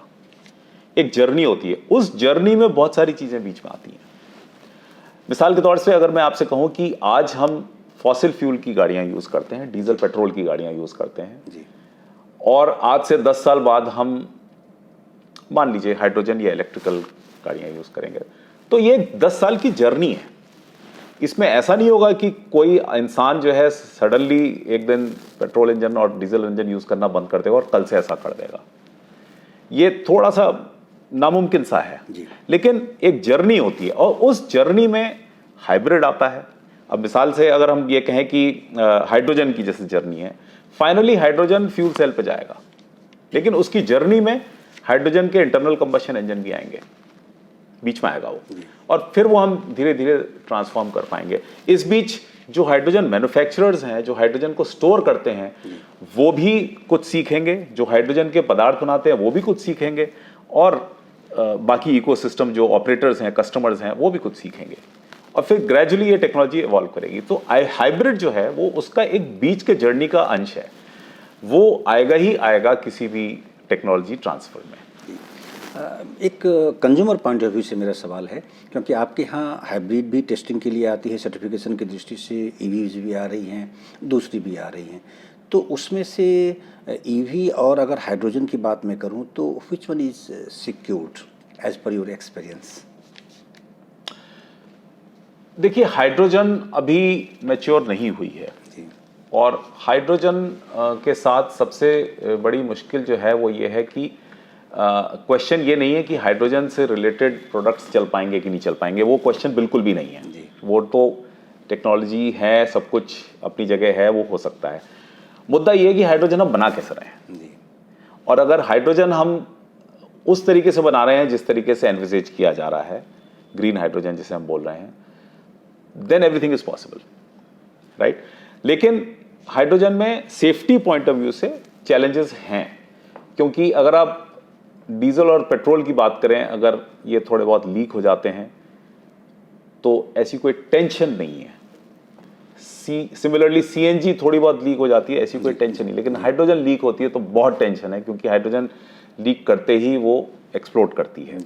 एक जर्नी होती है। उस जर्नी में बहुत सारी चीजें बीच में आती हैं। मिसाल के तौर से अगर मैं आपसे कहूं कि आज हम फॉसिल फ्यूल की गाड़ियां यूज करते हैं, डीजल पेट्रोल की गाड़ियां यूज करते हैं जी। और आज से 10 साल बाद हम मान लीजिए हाइड्रोजन या इलेक्ट्रिकल गाड़ियां यूज करेंगे, तो ये 10 साल की जर्नी है। इसमें ऐसा नहीं होगा कि कोई इंसान जो है सडनली एक दिन पेट्रोल इंजन और डीजल इंजन यूज करना बंद कर देगा और कल से ऐसा कर देगा। ये थोड़ा सा नामुमकिन सा है, लेकिन एक जर्नी होती है और उस जर्नी में हाइब्रिड आता है। अब मिसाल से अगर हम ये कहें कि हाइड्रोजन की जैसे जर्नी है, फाइनली हाइड्रोजन फ्यूल सेल पे जाएगा, लेकिन उसकी जर्नी में हाइड्रोजन के इंटरनल कंबशन इंजन भी आएंगे, बीच में आएगा वो, और फिर वो हम धीरे धीरे ट्रांसफॉर्म कर पाएंगे। इस बीच जो हाइड्रोजन मैन्युफैक्चरर्स हैं, जो हाइड्रोजन को स्टोर करते हैं, वो भी कुछ सीखेंगे, जो हाइड्रोजन के पदार्थ बनाते हैं वो भी कुछ सीखेंगे, और बाकी इकोसिस्टम जो ऑपरेटर्स हैं, कस्टमर्स हैं, वो भी कुछ सीखेंगे, और फिर ग्रेजुअली ये टेक्नोलॉजी इवॉल्व करेगी। तो हाइब्रिड जो है वो उसका एक बीच के जर्नी का अंश है, वो आएगा ही आएगा किसी भी टेक्नोलॉजी ट्रांसफर में। एक कंज्यूमर पॉइंट ऑफ व्यू से मेरा सवाल है, क्योंकि आपके यहाँ हाइब्रिड भी टेस्टिंग के लिए आती है, सर्टिफिकेशन की दृष्टि से ईवीज भी आ रही हैं, दूसरी भी आ रही हैं, तो उसमें से ईवी और अगर हाइड्रोजन की बात मैं करूं तो which one is secured as per your experience? देखिए, हाइड्रोजन अभी मैच्योर नहीं हुई है, और हाइड्रोजन के साथ सबसे बड़ी मुश्किल जो है वो ये है कि क्वेश्चन ये नहीं है कि हाइड्रोजन से रिलेटेड प्रोडक्ट्स चल पाएंगे कि नहीं चल पाएंगे, वो क्वेश्चन बिल्कुल भी नहीं है। वो तो टेक्नोलॉजी है, सब कुछ अपनी जगह है, वो हो सकता है। मुद्दा ये है कि हाइड्रोजन हम बना कैसे रहे हैं, और अगर हाइड्रोजन हम उस तरीके से बना रहे हैं जिस तरीके से एनविजेज किया जा रहा है, ग्रीन हाइड्रोजन जिसे हम बोल रहे हैं, then everything is possible, right. लेकिन हाइड्रोजन में सेफ्टी पॉइंट ऑफ व्यू से चैलेंजेस हैं, क्योंकि अगर आप डीजल और पेट्रोल की बात करें, अगर ये थोड़े बहुत लीक हो जाते हैं तो ऐसी कोई टेंशन नहीं है। सिमिलरली सीएनजी थोड़ी बहुत लीक हो जाती है, ऐसी कोई टेंशन नहीं, लेकिन हाइड्रोजन लीक होती है तो बहुत टेंशन है, क्योंकि हाइड्रोजन लीक करते ही वो एक्सप्लोड करती है।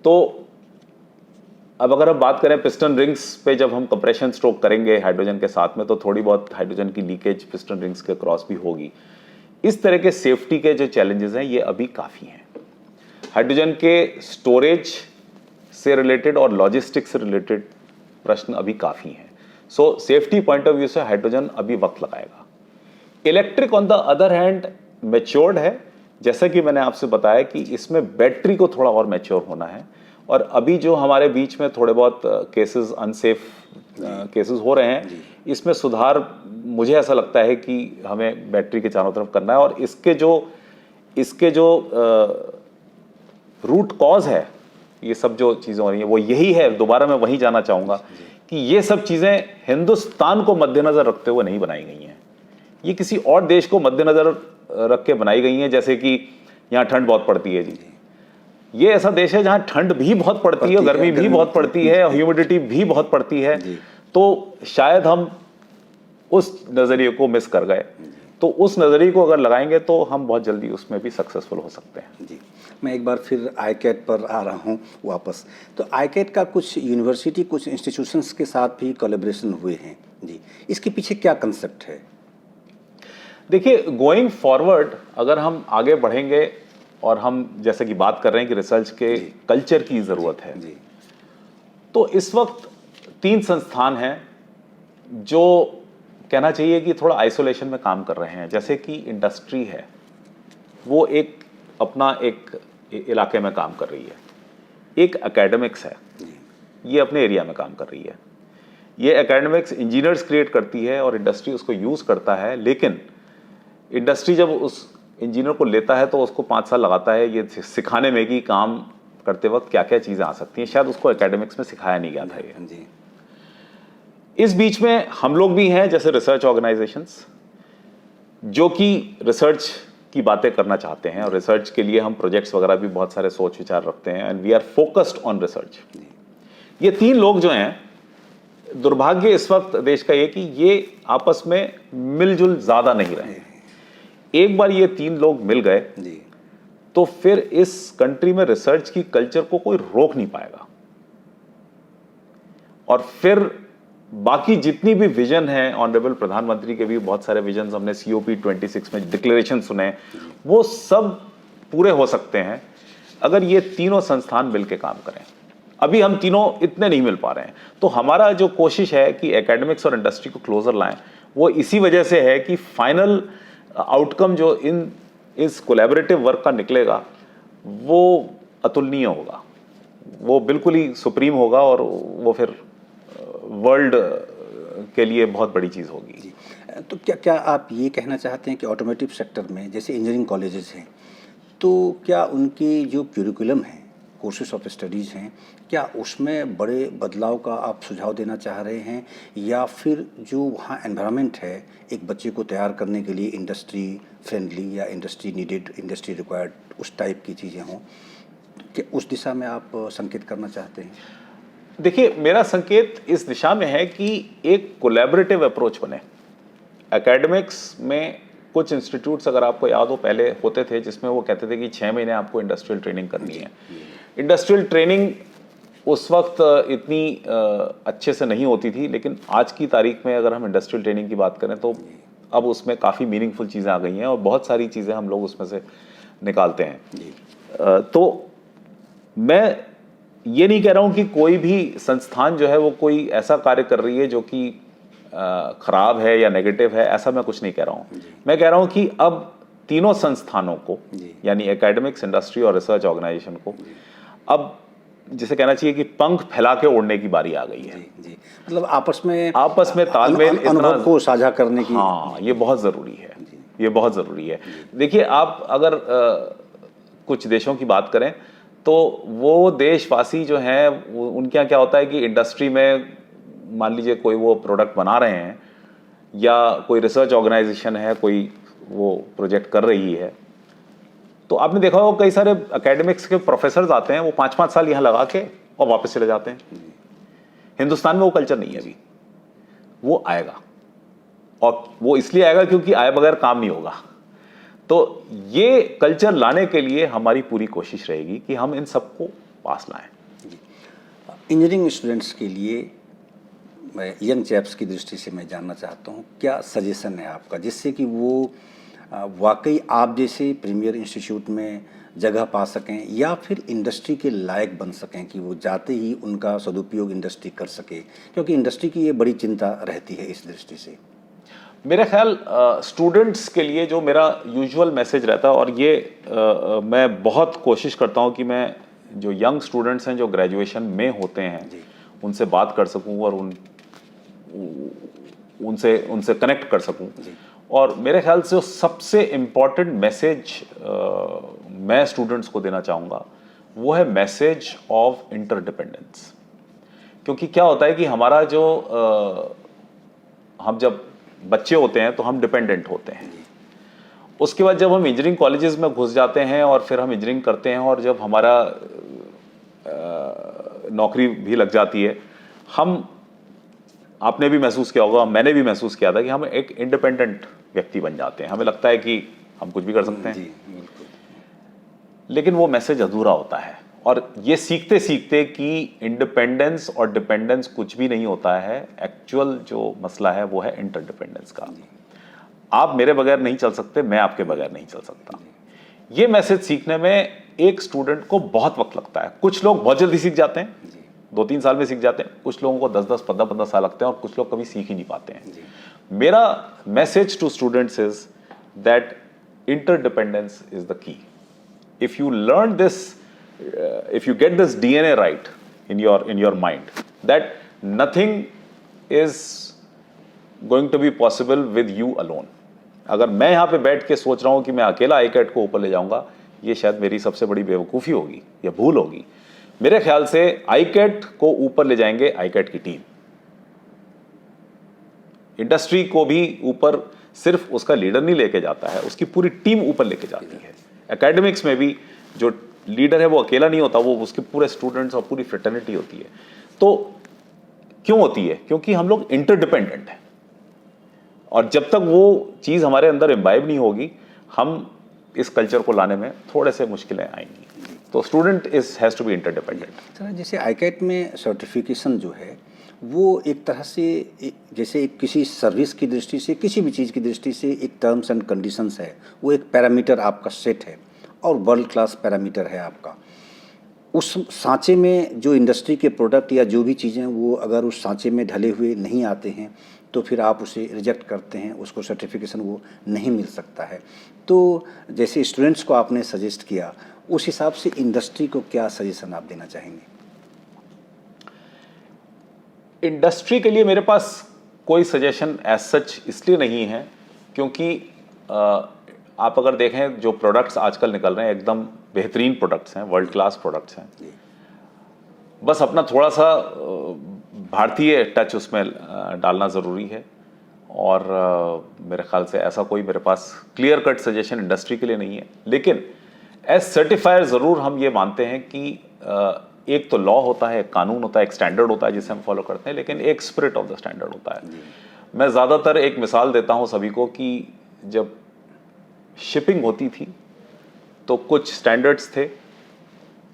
तो अब अगर हम बात करें पिस्टन रिंग्स पे, जब हम कंप्रेशन स्ट्रोक करेंगे हाइड्रोजन के साथ में, तो थोड़ी बहुत हाइड्रोजन की लीकेज पिस्टन रिंग्स के क्रॉस भी होगी। इस तरह के सेफ्टी के जो चैलेंजेस हैं ये अभी काफ़ी हैं। हाइड्रोजन के स्टोरेज से रिलेटेड और लॉजिस्टिक्स से रिलेटेड प्रश्न अभी काफ़ी हैं। सो सेफ्टी पॉइंट ऑफ व्यू से हाइड्रोजन अभी वक्त लगाएगा। Electric on the other hand matured है, जैसा कि मैंने आपसे बताया कि इसमें बैटरी को थोड़ा और मैच्योर होना है, और अभी जो हमारे बीच में थोड़े बहुत केसेस, अनसेफ केसेस हो रहे हैं, इसमें सुधार मुझे ऐसा लगता है कि हमें बैटरी के चारों तरफ करना है, और इसके जो रूट कॉज है, ये सब जो चीज़ें हो रही हैं वो यही है। दोबारा मैं वहीं जाना चाहूँगा कि ये सब चीज़ें हिंदुस्तान को मद्देनज़र रखते हुए नहीं बनाई गई हैं, ये किसी और देश को मद्देनज़र रख के बनाई गई हैं। जैसे कि यहाँ ठंड बहुत पड़ती है जी, ये ऐसा देश है जहाँ ठंड भी बहुत पड़ती है, गर्मी भी बहुत पड़ती है, ह्यूमिडिटी भी बहुत पड़ती है, तो शायद हम उस नज़रिए को मिस कर गए। तो उस नज़रिए को अगर लगाएंगे तो हम बहुत जल्दी उसमें भी सक्सेसफुल हो सकते हैं। जी, मैं एक बार फिर आईकैट पर आ रहा हूँ वापस। तो आईकैट का कुछ यूनिवर्सिटी, कुछ इंस्टीट्यूशंस के साथ भी कोलैबोरेशन हुए हैं जी, इसके पीछे क्या कंसेप्ट है? देखिए, गोइंग फॉरवर्ड अगर हम आगे बढ़ेंगे और हम जैसे कि बात कर रहे हैं कि रिसर्च के कल्चर की ज़रूरत है जी, तो इस वक्त 3 संस्थान हैं जो कहना चाहिए कि थोड़ा आइसोलेशन में काम कर रहे हैं। जैसे कि इंडस्ट्री है, वो एक अपना एक इलाके में काम कर रही है, एक एकेडमिक्स है, ये अपने एरिया में काम कर रही है, ये एकेडमिक्स इंजीनियर्स क्रिएट करती है और इंडस्ट्री उसको यूज़ करता है, लेकिन इंडस्ट्री जब उस इंजीनियर को लेता है तो उसको 5 साल लगाता है ये सिखाने में कि काम करते वक्त क्या क्या चीज़ें आ सकती हैं। शायद उसको एकेडमिक्स में सिखाया नहीं गया था ये जी। इस बीच में हम लोग भी हैं जैसे रिसर्च ऑर्गेनाइजेशंस जो कि रिसर्च की बातें करना चाहते हैं, और रिसर्च के लिए हम प्रोजेक्ट्स वगैरह भी बहुत सारे सोच विचार रखते हैं, and we are focused on research. ये 3 लोग जो हैं, दुर्भाग्य इस वक्त देश का ये कि ये आपस में मिलजुल ज्यादा नहीं रहे। एक बार ये 3 लोग मिल गए जी। तो फिर इस कंट्री में रिसर्च की कल्चर को कोई रोक नहीं पाएगा, और फिर बाकी जितनी भी विजन है, ऑनरेबल प्रधानमंत्री के भी बहुत सारे विजन हमने COP 26 में डिक्लेरेशन सुने, वो सब पूरे हो सकते हैं अगर ये तीनों संस्थान मिलकर काम करें। अभी हम तीनों इतने नहीं मिल पा रहे हैं, तो हमारा जो कोशिश है कि एकेडमिक्स और इंडस्ट्री को क्लोजर लाएं, वो इसी वजह से है कि फाइनल आउटकम जो इस कोलैबोरेटिव वर्क का निकलेगा वो अतुलनीय होगा, वो बिल्कुल ही सुप्रीम होगा, और वो फिर वर्ल्ड के लिए बहुत बड़ी चीज़ होगी। जी। तो क्या आप ये कहना चाहते हैं कि ऑटोमोटिव सेक्टर में जैसे इंजीनियरिंग कॉलेजेस हैं, तो क्या उनकी जो क्यूरिकुलम है, कोर्सेज ऑफ स्टडीज़ हैं, क्या उसमें बड़े बदलाव का आप सुझाव देना चाह रहे हैं, या फिर जो वहाँ एनवायरनमेंट है एक बच्चे को तैयार करने के लिए इंडस्ट्री फ्रेंडली या इंडस्ट्री नीडेड, इंडस्ट्री रिक्वायर्ड, उस टाइप की चीज़ें हों, क्या उस दिशा में आप संकेत करना चाहते हैं? देखिए, मेरा संकेत इस दिशा में है कि एक कोलैबोरेटिव अप्रोच बने। एकेडमिक्स में कुछ इंस्टीट्यूट्स अगर आपको याद हो पहले होते थे जिसमें वो कहते थे कि 6 महीने आपको इंडस्ट्रियल ट्रेनिंग करनी है। इंडस्ट्रियल ट्रेनिंग उस वक्त इतनी अच्छे से नहीं होती थी, लेकिन आज की तारीख में अगर हम इंडस्ट्रियल ट्रेनिंग की बात करें तो अब उसमें काफ़ी मीनिंगफुल चीज़ें आ गई हैं, और बहुत सारी चीज़ें हम लोग उसमें से निकालते हैं। तो मैं ये नहीं कह रहा हूँ कि कोई भी संस्थान जो है वो कोई ऐसा कार्य कर रही है जो कि खराब है या नेगेटिव है, ऐसा मैं कुछ नहीं कह रहा हूँ। मैं कह रहा हूँ कि अब तीनों संस्थानों को, यानी एकेडमिक्स, इंडस्ट्री और रिसर्च ऑर्गेनाइजेशन को, अब जिसे कहना चाहिए कि पंख फैला के उड़ने की बारी आ गई है। जी। मतलब आपस में तालमेल, अनुभव को साझा करने की। हाँ, ये बहुत ज़रूरी है, ये बहुत ज़रूरी है। देखिए, आप अगर कुछ देशों की बात करें तो वो देशवासी जो हैं उनके यहाँ क्या होता है कि इंडस्ट्री में मान लीजिए कोई वो प्रोडक्ट बना रहे हैं, या कोई रिसर्च ऑर्गेनाइजेशन है, कोई वो प्रोजेक्ट कर रही है, तो आपने देखा होगा कई सारे एकेडमिक्स के प्रोफेसर्स आते हैं, वो 5-5 साल यहाँ लगा के और वापस चले जाते हैं। हिंदुस्तान में वो कल्चर नहीं है अभी, वो आएगा, और वो इसलिए आएगा क्योंकि आए बगैर काम नहीं होगा। तो ये कल्चर लाने के लिए हमारी पूरी कोशिश रहेगी कि हम इन सबको पास लाएं। इंजीनियरिंग स्टूडेंट्स के लिए, यंग चैप्स की दृष्टि से मैं जानना चाहता हूँ, क्या सजेशन है आपका जिससे कि वो वाकई आप जैसे प्रीमियर इंस्टीट्यूट में जगह पा सकें, या फिर इंडस्ट्री के लायक बन सकें कि वो जाते ही उनका सदुपयोग इंडस्ट्री कर सके, क्योंकि इंडस्ट्री की ये बड़ी चिंता रहती है इस दृष्टि से। मेरे ख्याल स्टूडेंट्स के लिए जो मेरा यूजुअल मैसेज रहता है, और ये मैं बहुत कोशिश करता हूँ कि मैं जो यंग स्टूडेंट्स हैं जो ग्रेजुएशन में होते हैं उनसे बात कर सकूँ और उनसे कनेक्ट कर सकूँ। और मेरे ख्याल से सबसे इम्पॉर्टेंट मैसेज मैं स्टूडेंट्स को देना चाहूँगा वो है मैसेज ऑफ इंटरडिपेंडेंस। क्योंकि क्या होता है कि हमारा जो हम जब बच्चे होते हैं तो हम डिपेंडेंट होते हैं, उसके बाद जब हम इंजीनियरिंग कॉलेजेस में घुस जाते हैं और फिर हम इंजीनियरिंग करते हैं, और जब हमारा नौकरी भी लग जाती है, हम, आपने भी महसूस किया होगा, मैंने भी महसूस किया था कि हम एक इंडिपेंडेंट व्यक्ति बन जाते हैं। हमें लगता है कि हम कुछ भी कर सकते हैं, लेकिन वो मैसेज अधूरा होता है। और ये सीखते सीखते कि इंडिपेंडेंस और डिपेंडेंस कुछ भी नहीं होता है, एक्चुअल जो मसला है वो है इंटरडिपेंडेंस का। आप मेरे बगैर नहीं चल सकते, मैं आपके बगैर नहीं चल सकता। ये मैसेज सीखने में एक स्टूडेंट को बहुत वक्त लगता है। कुछ लोग बहुत जल्दी सीख जाते हैं, 2-3 साल में सीख जाते हैं, कुछ लोगों को 10-10, 15-15 साल लगते हैं, और कुछ लोग कभी सीख ही नहीं पाते हैं। मेरा message to students is that interdependence is the key. If you learn this, if you get this DNA right in your mind, that nothing is going to be possible with you alone. अगर मैं यहाँ पे बैठ के सोच रहा हूँ कि मैं अकेला आईकैट को ऊपर ले जाऊंगा, ये शायद मेरी सबसे बड़ी बेवकूफ़ी होगी या भूल होगी। मेरे ख्याल से आईकैट को ऊपर ले जाएंगे आईकैट की टीम। इंडस्ट्री को भी ऊपर सिर्फ उसका लीडर नहीं लेके जाता है, उसकी पूरी टीम ऊपर लेके जाती है। एकेडमिक्स में भी जो लीडर है वो अकेला नहीं होता, वो उसके पूरे स्टूडेंट्स और पूरी फ्रेटर्निटी होती है। तो क्यों होती है? क्योंकि हम लोग इंटरडिपेंडेंट हैं, और जब तक वो चीज़ हमारे अंदर इम्बाइब नहीं होगी, हम इस कल्चर को लाने में थोड़े से मुश्किलें आएंगी। तो student has to be interdependent. Sir, जैसे आईकैट में सर्टिफिकेशन जो है वो एक तरह से जैसे किसी सर्विस की दृष्टि से, किसी भी चीज़ की दृष्टि से एक टर्म्स एंड कंडीशंस है, वो एक पैरामीटर आपका सेट है और वर्ल्ड क्लास पैरामीटर है आपका। उस सांचे में जो इंडस्ट्री के प्रोडक्ट या जो भी चीज़ें वो अगर उस सांचे में ढले हुए नहीं आते हैं तो फिर आप उसे रिजेक्ट करते हैं, उसको सर्टिफिकेशन वो नहीं मिल सकता है। तो जैसे स्टूडेंट्स को आपने सजेस्ट किया, उस हिसाब से इंडस्ट्री को क्या सजेशन आप देना चाहेंगे? इंडस्ट्री के लिए मेरे पास कोई सजेशन एज सच इसलिए नहीं है क्योंकि आप अगर देखें जो प्रोडक्ट्स आजकल निकल रहे हैं एकदम बेहतरीन प्रोडक्ट्स हैं, वर्ल्ड क्लास प्रोडक्ट्स हैं। बस अपना थोड़ा सा भारतीय टच उसमें डालना ज़रूरी है। और मेरे ख्याल से ऐसा कोई मेरे पास क्लियर कट सजेशन इंडस्ट्री के लिए नहीं है। लेकिन एज सर्टिफायर ज़रूर हम ये मानते हैं कि एक तो लॉ होता है, एक कानून होता है, एक स्टैंडर्ड होता है जिसे हम फॉलो करते हैं, लेकिन एक स्पिरिट ऑफ द स्टैंडर्ड होता है। मैं ज़्यादातर एक मिसाल देता हूँ सभी को कि जब शिपिंग होती थी तो कुछ स्टैंडर्ड्स थे,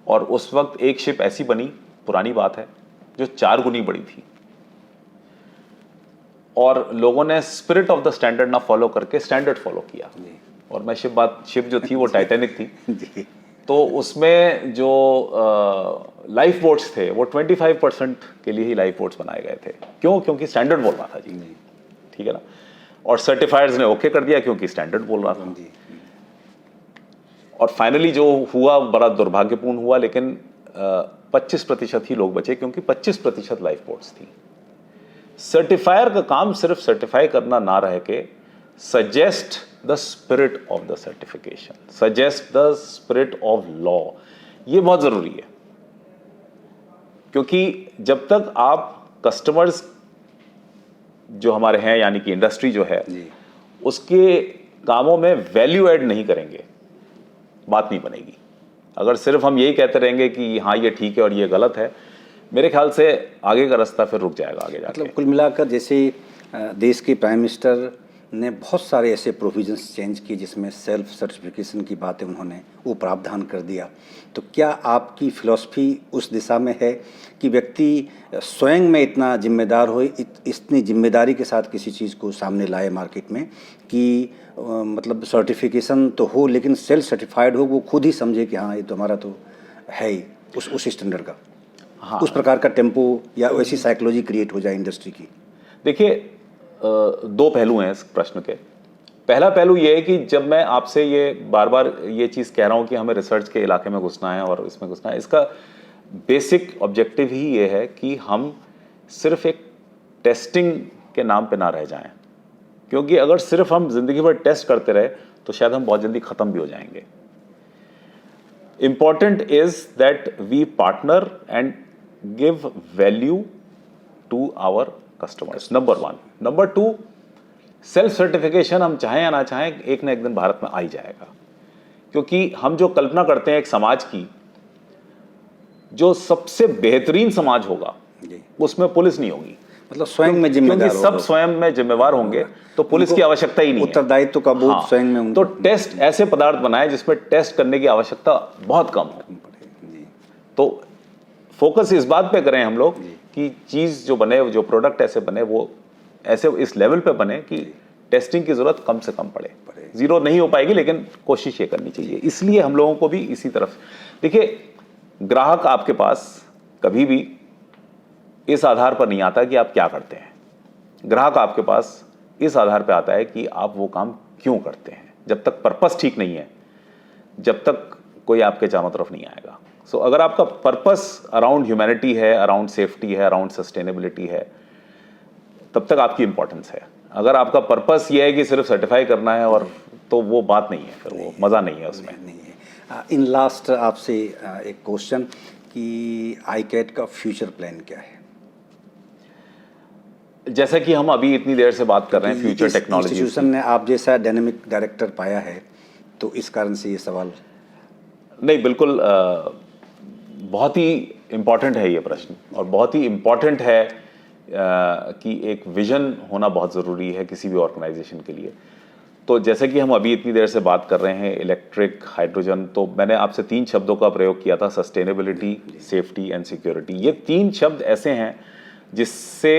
और उस वक्त एक शिप ऐसी बनी, पुरानी बात है, जो 4 गुनी बड़ी थी, और लोगों ने स्पिरिट ऑफ द स्टैंडर्ड ना फॉलो करके स्टैंडर्ड फॉलो किया। और मैं शिप जो थी वो टाइटैनिक थी। तो उसमें जो लाइफ बोट्स थे वो 25% के लिए ही लाइफ बोट्स बनाए गए थे। क्यों? क्योंकि स्टैंडर्ड बोल रहा था जी, ठीक है ना। और सर्टिफायर्स ने ओके कर दिया क्योंकि स्टैंडर्ड बोल रहा था। और फाइनली जो हुआ बड़ा दुर्भाग्यपूर्ण हुआ, लेकिन 25% ही लोग बचे क्योंकि 25% लाइफ बोट्स थी। सर्टिफायर का काम सिर्फ सर्टिफाई करना ना रह के suggest the spirit of the certification, suggest the spirit of law, ये बहुत ज़रूरी है। क्योंकि जब तक आप कस्टमर्स जो हमारे हैं, यानी कि इंडस्ट्री जो है, उसके कामों में वैल्यू ऐड नहीं करेंगे, बात नहीं बनेगी। अगर सिर्फ हम यही कहते रहेंगे कि हाँ ये ठीक है और ये गलत है, मेरे ख्याल से आगे का रास्ता फिर रुक जाएगा आगे जाके। मतलब कुल मिलाकर जैसे देश के प्राइम मिनिस्टर ने बहुत सारे ऐसे प्रोविजंस चेंज किए जिसमें सेल्फ सर्टिफिकेशन की बातें उन्होंने वो प्रावधान कर दिया। तो क्या आपकी फिलॉसफी उस दिशा में है कि व्यक्ति स्वयं में इतना जिम्मेदार हो, इतनी जिम्मेदारी के साथ किसी चीज़ को सामने लाए मार्केट में कि मतलब सर्टिफिकेशन तो हो लेकिन सेल्फ सर्टिफाइड हो, वो खुद ही समझे कि हाँ ये तो हमारा तो है ही उस स्टैंडर्ड का। हाँ, उस प्रकार का टेम्पो या वैसी साइकोलॉजी क्रिएट हो जाए इंडस्ट्री की। देखिए, 2 पहलू हैं इस प्रश्न के। पहला पहलू ये है कि जब मैं आपसे ये बार बार ये चीज़ कह रहा हूँ कि हमें रिसर्च के इलाके में घुसना है और इसमें घुसना है, इसका बेसिक ऑब्जेक्टिव ही ये है कि हम सिर्फ एक टेस्टिंग के नाम पे ना रह जाएं। क्योंकि अगर सिर्फ हम जिंदगी भर टेस्ट करते रहे तो शायद हम बहुत जल्दी ख़त्म भी हो जाएंगे। Important is that we partner and give value to our customers. Number 1. Number 2, self certification हम चाहें या ना चाहें एक ना एक दिन भारत में आ ही जाएगा। क्योंकि हम जो कल्पना करते हैं एक समाज की, जो सबसे बेहतरीन समाज होगा उसमें पुलिस नहीं होगी। मतलब स्वयं में जिम्मेदार, क्योंकि सब स्वयं में जिम्मेवार होंगे तो पुलिस की आवश्यकता ही नहीं है। उत्तरदायित्व का बोध स्वयं में उनको। तो टेस्ट ऐसे पदार्थ बनाए जिसमें टेस्ट करने की आवश्यकता बहुत कम हो। तो फोकस इस बात पे करें हम लोग कि चीज जो बने, जो प्रोडक्ट ऐसे बने, वो ऐसे इस लेवल पे बने कि टेस्टिंग की जरूरत कम से कम पड़े। जीरो नहीं हो पाएगी लेकिन कोशिश ये करनी चाहिए। इसलिए हम लोगों को भी इसी तरफ देखिए, ग्राहक आपके पास कभी भी इस आधार पर नहीं आता कि आप क्या करते हैं। ग्राहक आपके पास इस आधार पर आता है कि आप वो काम क्यों करते हैं। जब तक पर्पस ठीक नहीं है, जब तक कोई आपके चारों तरफ नहीं आएगा। सो अगर आपका पर्पस अराउंड ह्यूमैनिटी है, अराउंड सेफ्टी है, अराउंड सस्टेनेबिलिटी है, तब तक आपकी इंपॉर्टेंस है। अगर आपका पर्पस ये है कि सिर्फ सर्टिफाई करना है और तो वो बात नहीं है, फिर वो मज़ा नहीं है उसमें। नहीं है। इन लास्ट आपसे एक क्वेश्चन कि आईकैट का फ्यूचर प्लान क्या है? जैसा कि हम अभी इतनी देर से बात कर रहे हैं फ्यूचर टेक्नोलॉजी, इंस्टीट्यूशन ने आप जैसा डायनेमिक डायरेक्टर पाया है, तो इस कारण से ये सवाल। नहीं, बिल्कुल बहुत ही इम्पॉर्टेंट है ये प्रश्न, और बहुत ही इम्पॉर्टेंट है कि एक विजन होना बहुत ज़रूरी है किसी भी ऑर्गेनाइजेशन के लिए। तो जैसे कि हम अभी इतनी देर से बात कर रहे हैं इलेक्ट्रिक, हाइड्रोजन, तो मैंने आपसे 3 शब्दों का प्रयोग किया था, सस्टेनेबिलिटी, सेफ्टी एंड सिक्योरिटी। ये 3 शब्द ऐसे हैं जिससे,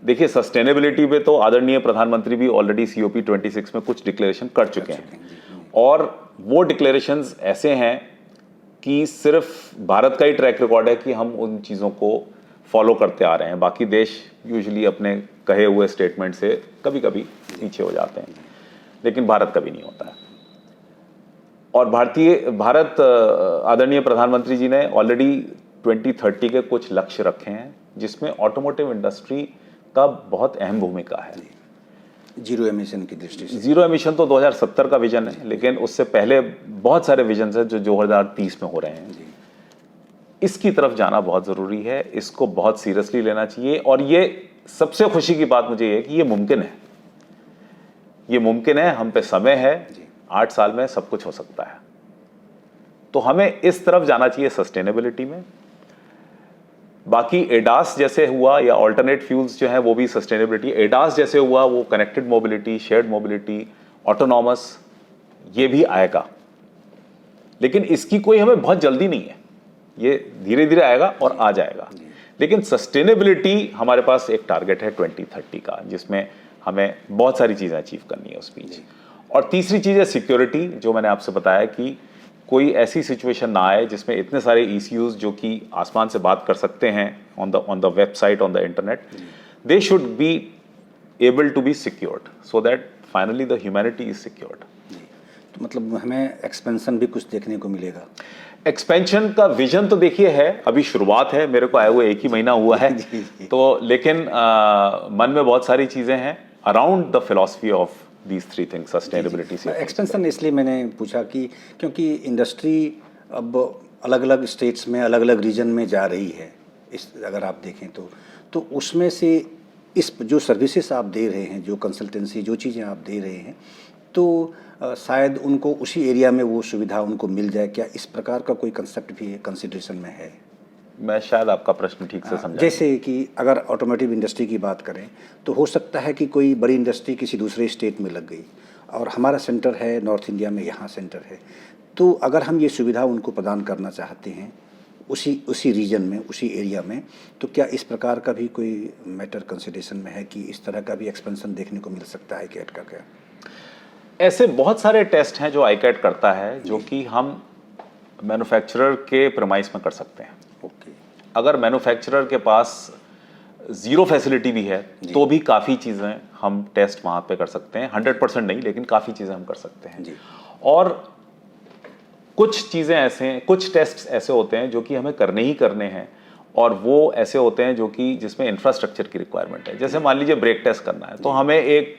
देखिए, सस्टेनेबिलिटी पे तो आदरणीय प्रधानमंत्री भी ऑलरेडी COP 26 में कुछ डिक्लेरेशन कर चुके हैं, और वो डिक्लेरेशंस ऐसे हैं कि सिर्फ भारत का ही ट्रैक रिकॉर्ड है कि हम उन चीज़ों को फॉलो करते आ रहे हैं। बाकी देश यूजुअली अपने कहे हुए स्टेटमेंट से कभी कभी पीछे हो जाते हैं, लेकिन भारत कभी नहीं होता है। और भारत आदरणीय प्रधानमंत्री जी ने ऑलरेडी 2030 के कुछ लक्ष्य रखे हैं, जिसमें ऑटोमोटिव इंडस्ट्री का बहुत अहम भूमिका है। जीरो एमिशन की दृष्टि से। जीरो एमिशन तो 2070 का विजन है, लेकिन उससे पहले बहुत सारे विजन हैं जो 2030 में हो रहे हैं। इसकी तरफ जाना बहुत ज़रूरी है, इसको बहुत सीरियसली लेना चाहिए, और ये सबसे खुशी की बात मुझे ये है कि ये मुमकिन है। ये मुमकिन है, हम पे समय है, 8 साल में सब कुछ हो सकता है। तो हमें इस तरफ जाना चाहिए सस्टेनेबिलिटी में। बाकी एडास जैसे हुआ, या ऑल्टरनेट फ्यूल्स जो है वो भी सस्टेनेबिलिटी। एडास जैसे हुआ वो connected mobility, shared mobility, autonomous, ये भी आएगा, लेकिन इसकी कोई हमें बहुत जल्दी नहीं है, ये धीरे धीरे आएगा और आ जाएगा। लेकिन सस्टेनेबिलिटी हमारे पास एक टारगेट है 2030 का, जिसमें हमें बहुत सारी चीज़ें अचीव करनी है उस बीच। और तीसरी चीज़ है सिक्योरिटी, जो मैंने आपसे बताया कि कोई ऐसी सिचुएशन ना आए जिसमें इतने सारे ECUs जो कि आसमान से बात कर सकते हैं on the website, on the internet, they should be able to be secured so that finally the humanity is secured. तो मतलब हमें एक्सपेंशन भी कुछ देखने को मिलेगा। एक्सपेंशन का विजन तो देखिए है, अभी शुरुआत है, मेरे को आए हुए 1 ही महीना हुआ है तो, लेकिन मन में बहुत सारी चीज़ें हैं around the philosophy of these 3 things, sustainability से। एक्सपेंशन इसलिए मैंने पूछा कि क्योंकि इंडस्ट्री अब अलग अलग स्टेट्स में, अलग अलग रीजन में जा रही है, इस अगर आप देखें तो उसमें से इस जो सर्विसेज आप दे रहे हैं, जो कंसल्टेंसी, जो चीज़ें आप दे रहे हैं, तो शायद उनको उसी एरिया में वो सुविधा उनको मिल जाए। क्या इस प्रकार का कोई कंसेप्ट भी कंसिडरेशन में है? मैं शायद आपका प्रश्न ठीक से समझा। जैसे कि अगर ऑटोमोटिव इंडस्ट्री की बात करें तो हो सकता है कि कोई बड़ी इंडस्ट्री किसी दूसरे स्टेट में लग गई, और हमारा सेंटर है नॉर्थ इंडिया में, यहाँ सेंटर है, तो अगर हम ये सुविधा उनको प्रदान करना चाहते हैं उसी रीजन में, उसी एरिया में, तो क्या इस प्रकार का भी कोई मैटर कंसिडरेशन में है कि इस तरह का भी एक्सपेंशन देखने को मिल सकता है कैट का? क्या ऐसे बहुत सारे टेस्ट हैं जो आईकैट करता है, जो कि हम मैन्युफैक्चरर के प्रेमाइस में कर सकते हैं। अगर मैन्युफैक्चरर के पास ज़ीरो फैसिलिटी भी है तो भी काफ़ी चीज़ें हम टेस्ट वहाँ पे कर सकते हैं, 100% नहीं, लेकिन काफ़ी चीज़ें हम कर सकते हैं जी। और कुछ चीज़ें ऐसे, कुछ टेस्ट ऐसे होते हैं जो कि हमें करने ही करने हैं, और वो ऐसे होते हैं जो कि जिसमें इंफ्रास्ट्रक्चर की रिक्वायरमेंट है। जैसे मान लीजिए ब्रेक टेस्ट करना है, तो हमें एक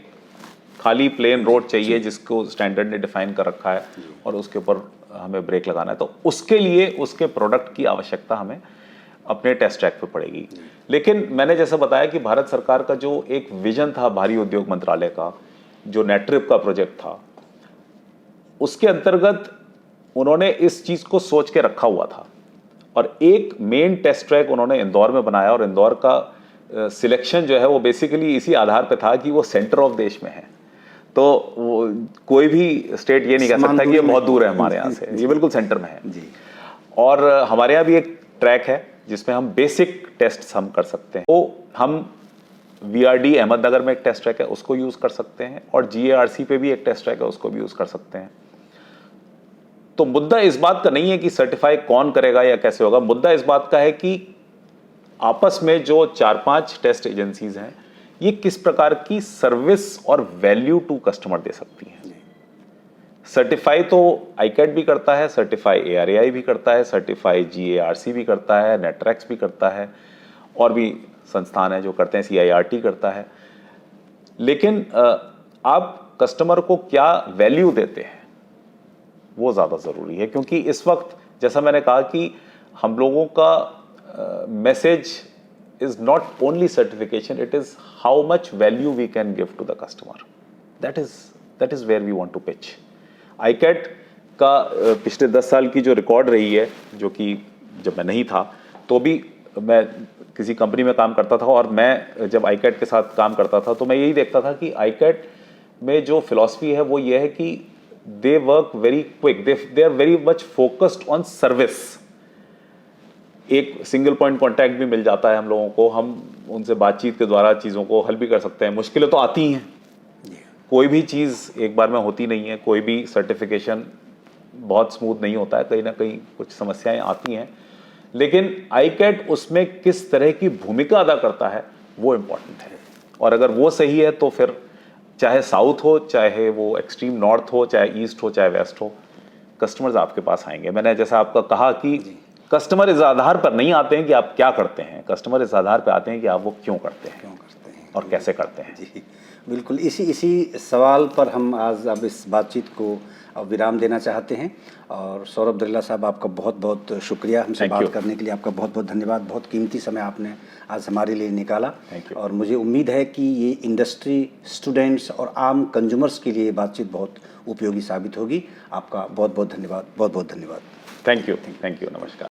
खाली प्लेन रोड चाहिए जिसको स्टैंडर्ड ने डिफाइन कर रखा है, और उसके ऊपर हमें ब्रेक लगाना है, तो उसके लिए उसके प्रोडक्ट की आवश्यकता हमें अपने टेस्ट ट्रैक पे पड़ेगी। लेकिन मैंने जैसा बताया कि भारत सरकार का जो एक विजन था भारी उद्योग मंत्रालय का, जो नेट्रिप का प्रोजेक्ट था, उसके अंतर्गत उन्होंने इस चीज़ को सोच के रखा हुआ था, और एक मेन टेस्ट ट्रैक उन्होंने इंदौर में बनाया, और इंदौर का सिलेक्शन जो है वो बेसिकली इसी आधार पे था कि वो सेंटर ऑफ देश में है। तो कोई भी स्टेट ये नहीं कह सकता कि ये बहुत दूर है हमारे यहाँ से, ये बिल्कुल सेंटर में है जी। और हमारे यहाँ भी एक ट्रैक है जिसमें हम बेसिक टेस्ट हम कर सकते हैं। तो हम VRD अहमदनगर में एक टेस्ट ट्रैक है, उसको यूज़ कर सकते हैं, और GARC पे भी एक टेस्ट ट्रैक है, उसको भी यूज़ कर सकते हैं। तो मुद्दा इस बात का नहीं है कि सर्टिफाई कौन करेगा या कैसे होगा, मुद्दा इस बात का है कि आपस में जो 4-5 टेस्ट एजेंसीज हैं, ये किस प्रकार की सर्विस और वैल्यू टू कस्टमर दे सकती हैं। सर्टिफाई तो आईकैट भी करता है, सर्टिफाई ARAI भी करता है, सर्टिफाई GARC भी करता है, नेट्रैक्स भी करता है, और भी संस्थान है जो करते हैं, CIRT करता है। लेकिन आप कस्टमर को क्या वैल्यू देते हैं वो ज़्यादा ज़रूरी है, क्योंकि इस वक्त जैसा मैंने कहा कि हम लोगों का message is not only certification, it is how much value we can give to the customer. That is where we want to pitch. ICAT का पिछले 10 साल की जो रिकॉर्ड रही है, जो कि जब मैं नहीं था तो भी मैं किसी कंपनी में काम करता था, और मैं जब ICAT के साथ काम करता था तो मैं यही देखता था कि ICAT में जो फिलॉसफी है वो ये है कि they work very quick, they are very much focused on service. एक सिंगल पॉइंट कांटेक्ट भी मिल जाता है हम लोगों को, हम उनसे बातचीत के द्वारा चीज़ों को हल भी कर सकते हैं। मुश्किलें तो आती हैं, कोई भी चीज़ एक बार में होती नहीं है, कोई भी सर्टिफिकेशन बहुत स्मूथ नहीं होता है, कहीं ना कहीं कुछ समस्याएं आती हैं, लेकिन ICAT उसमें किस तरह की भूमिका अदा करता है वो इम्पोर्टेंट है। और अगर वो सही है तो फिर चाहे साउथ हो, चाहे वो एक्सट्रीम नॉर्थ हो, चाहे ईस्ट हो, चाहे वेस्ट हो, कस्टमर्स आपके पास आएंगे। मैंने जैसा आपका कहा कि कस्टमर इस आधार पर नहीं आते हैं कि आप क्या करते हैं, कस्टमर इस आधार पर आते हैं कि आप वो क्यों करते हैं और कैसे करते हैं। जी बिल्कुल, इसी सवाल पर हम आज अब इस बातचीत को विराम देना चाहते हैं। और सौरभ दरिल्ला साहब, आपका बहुत बहुत शुक्रिया हमसे बात करने के लिए, आपका बहुत बहुत धन्यवाद। बहुत कीमती समय आपने आज हमारे लिए निकाला, और मुझे उम्मीद है कि ये इंडस्ट्री, स्टूडेंट्स और आम कंज्यूमर्स के लिए बातचीत बहुत उपयोगी साबित होगी। आपका बहुत बहुत धन्यवाद, बहुत बहुत धन्यवाद। थैंक यू, नमस्कार।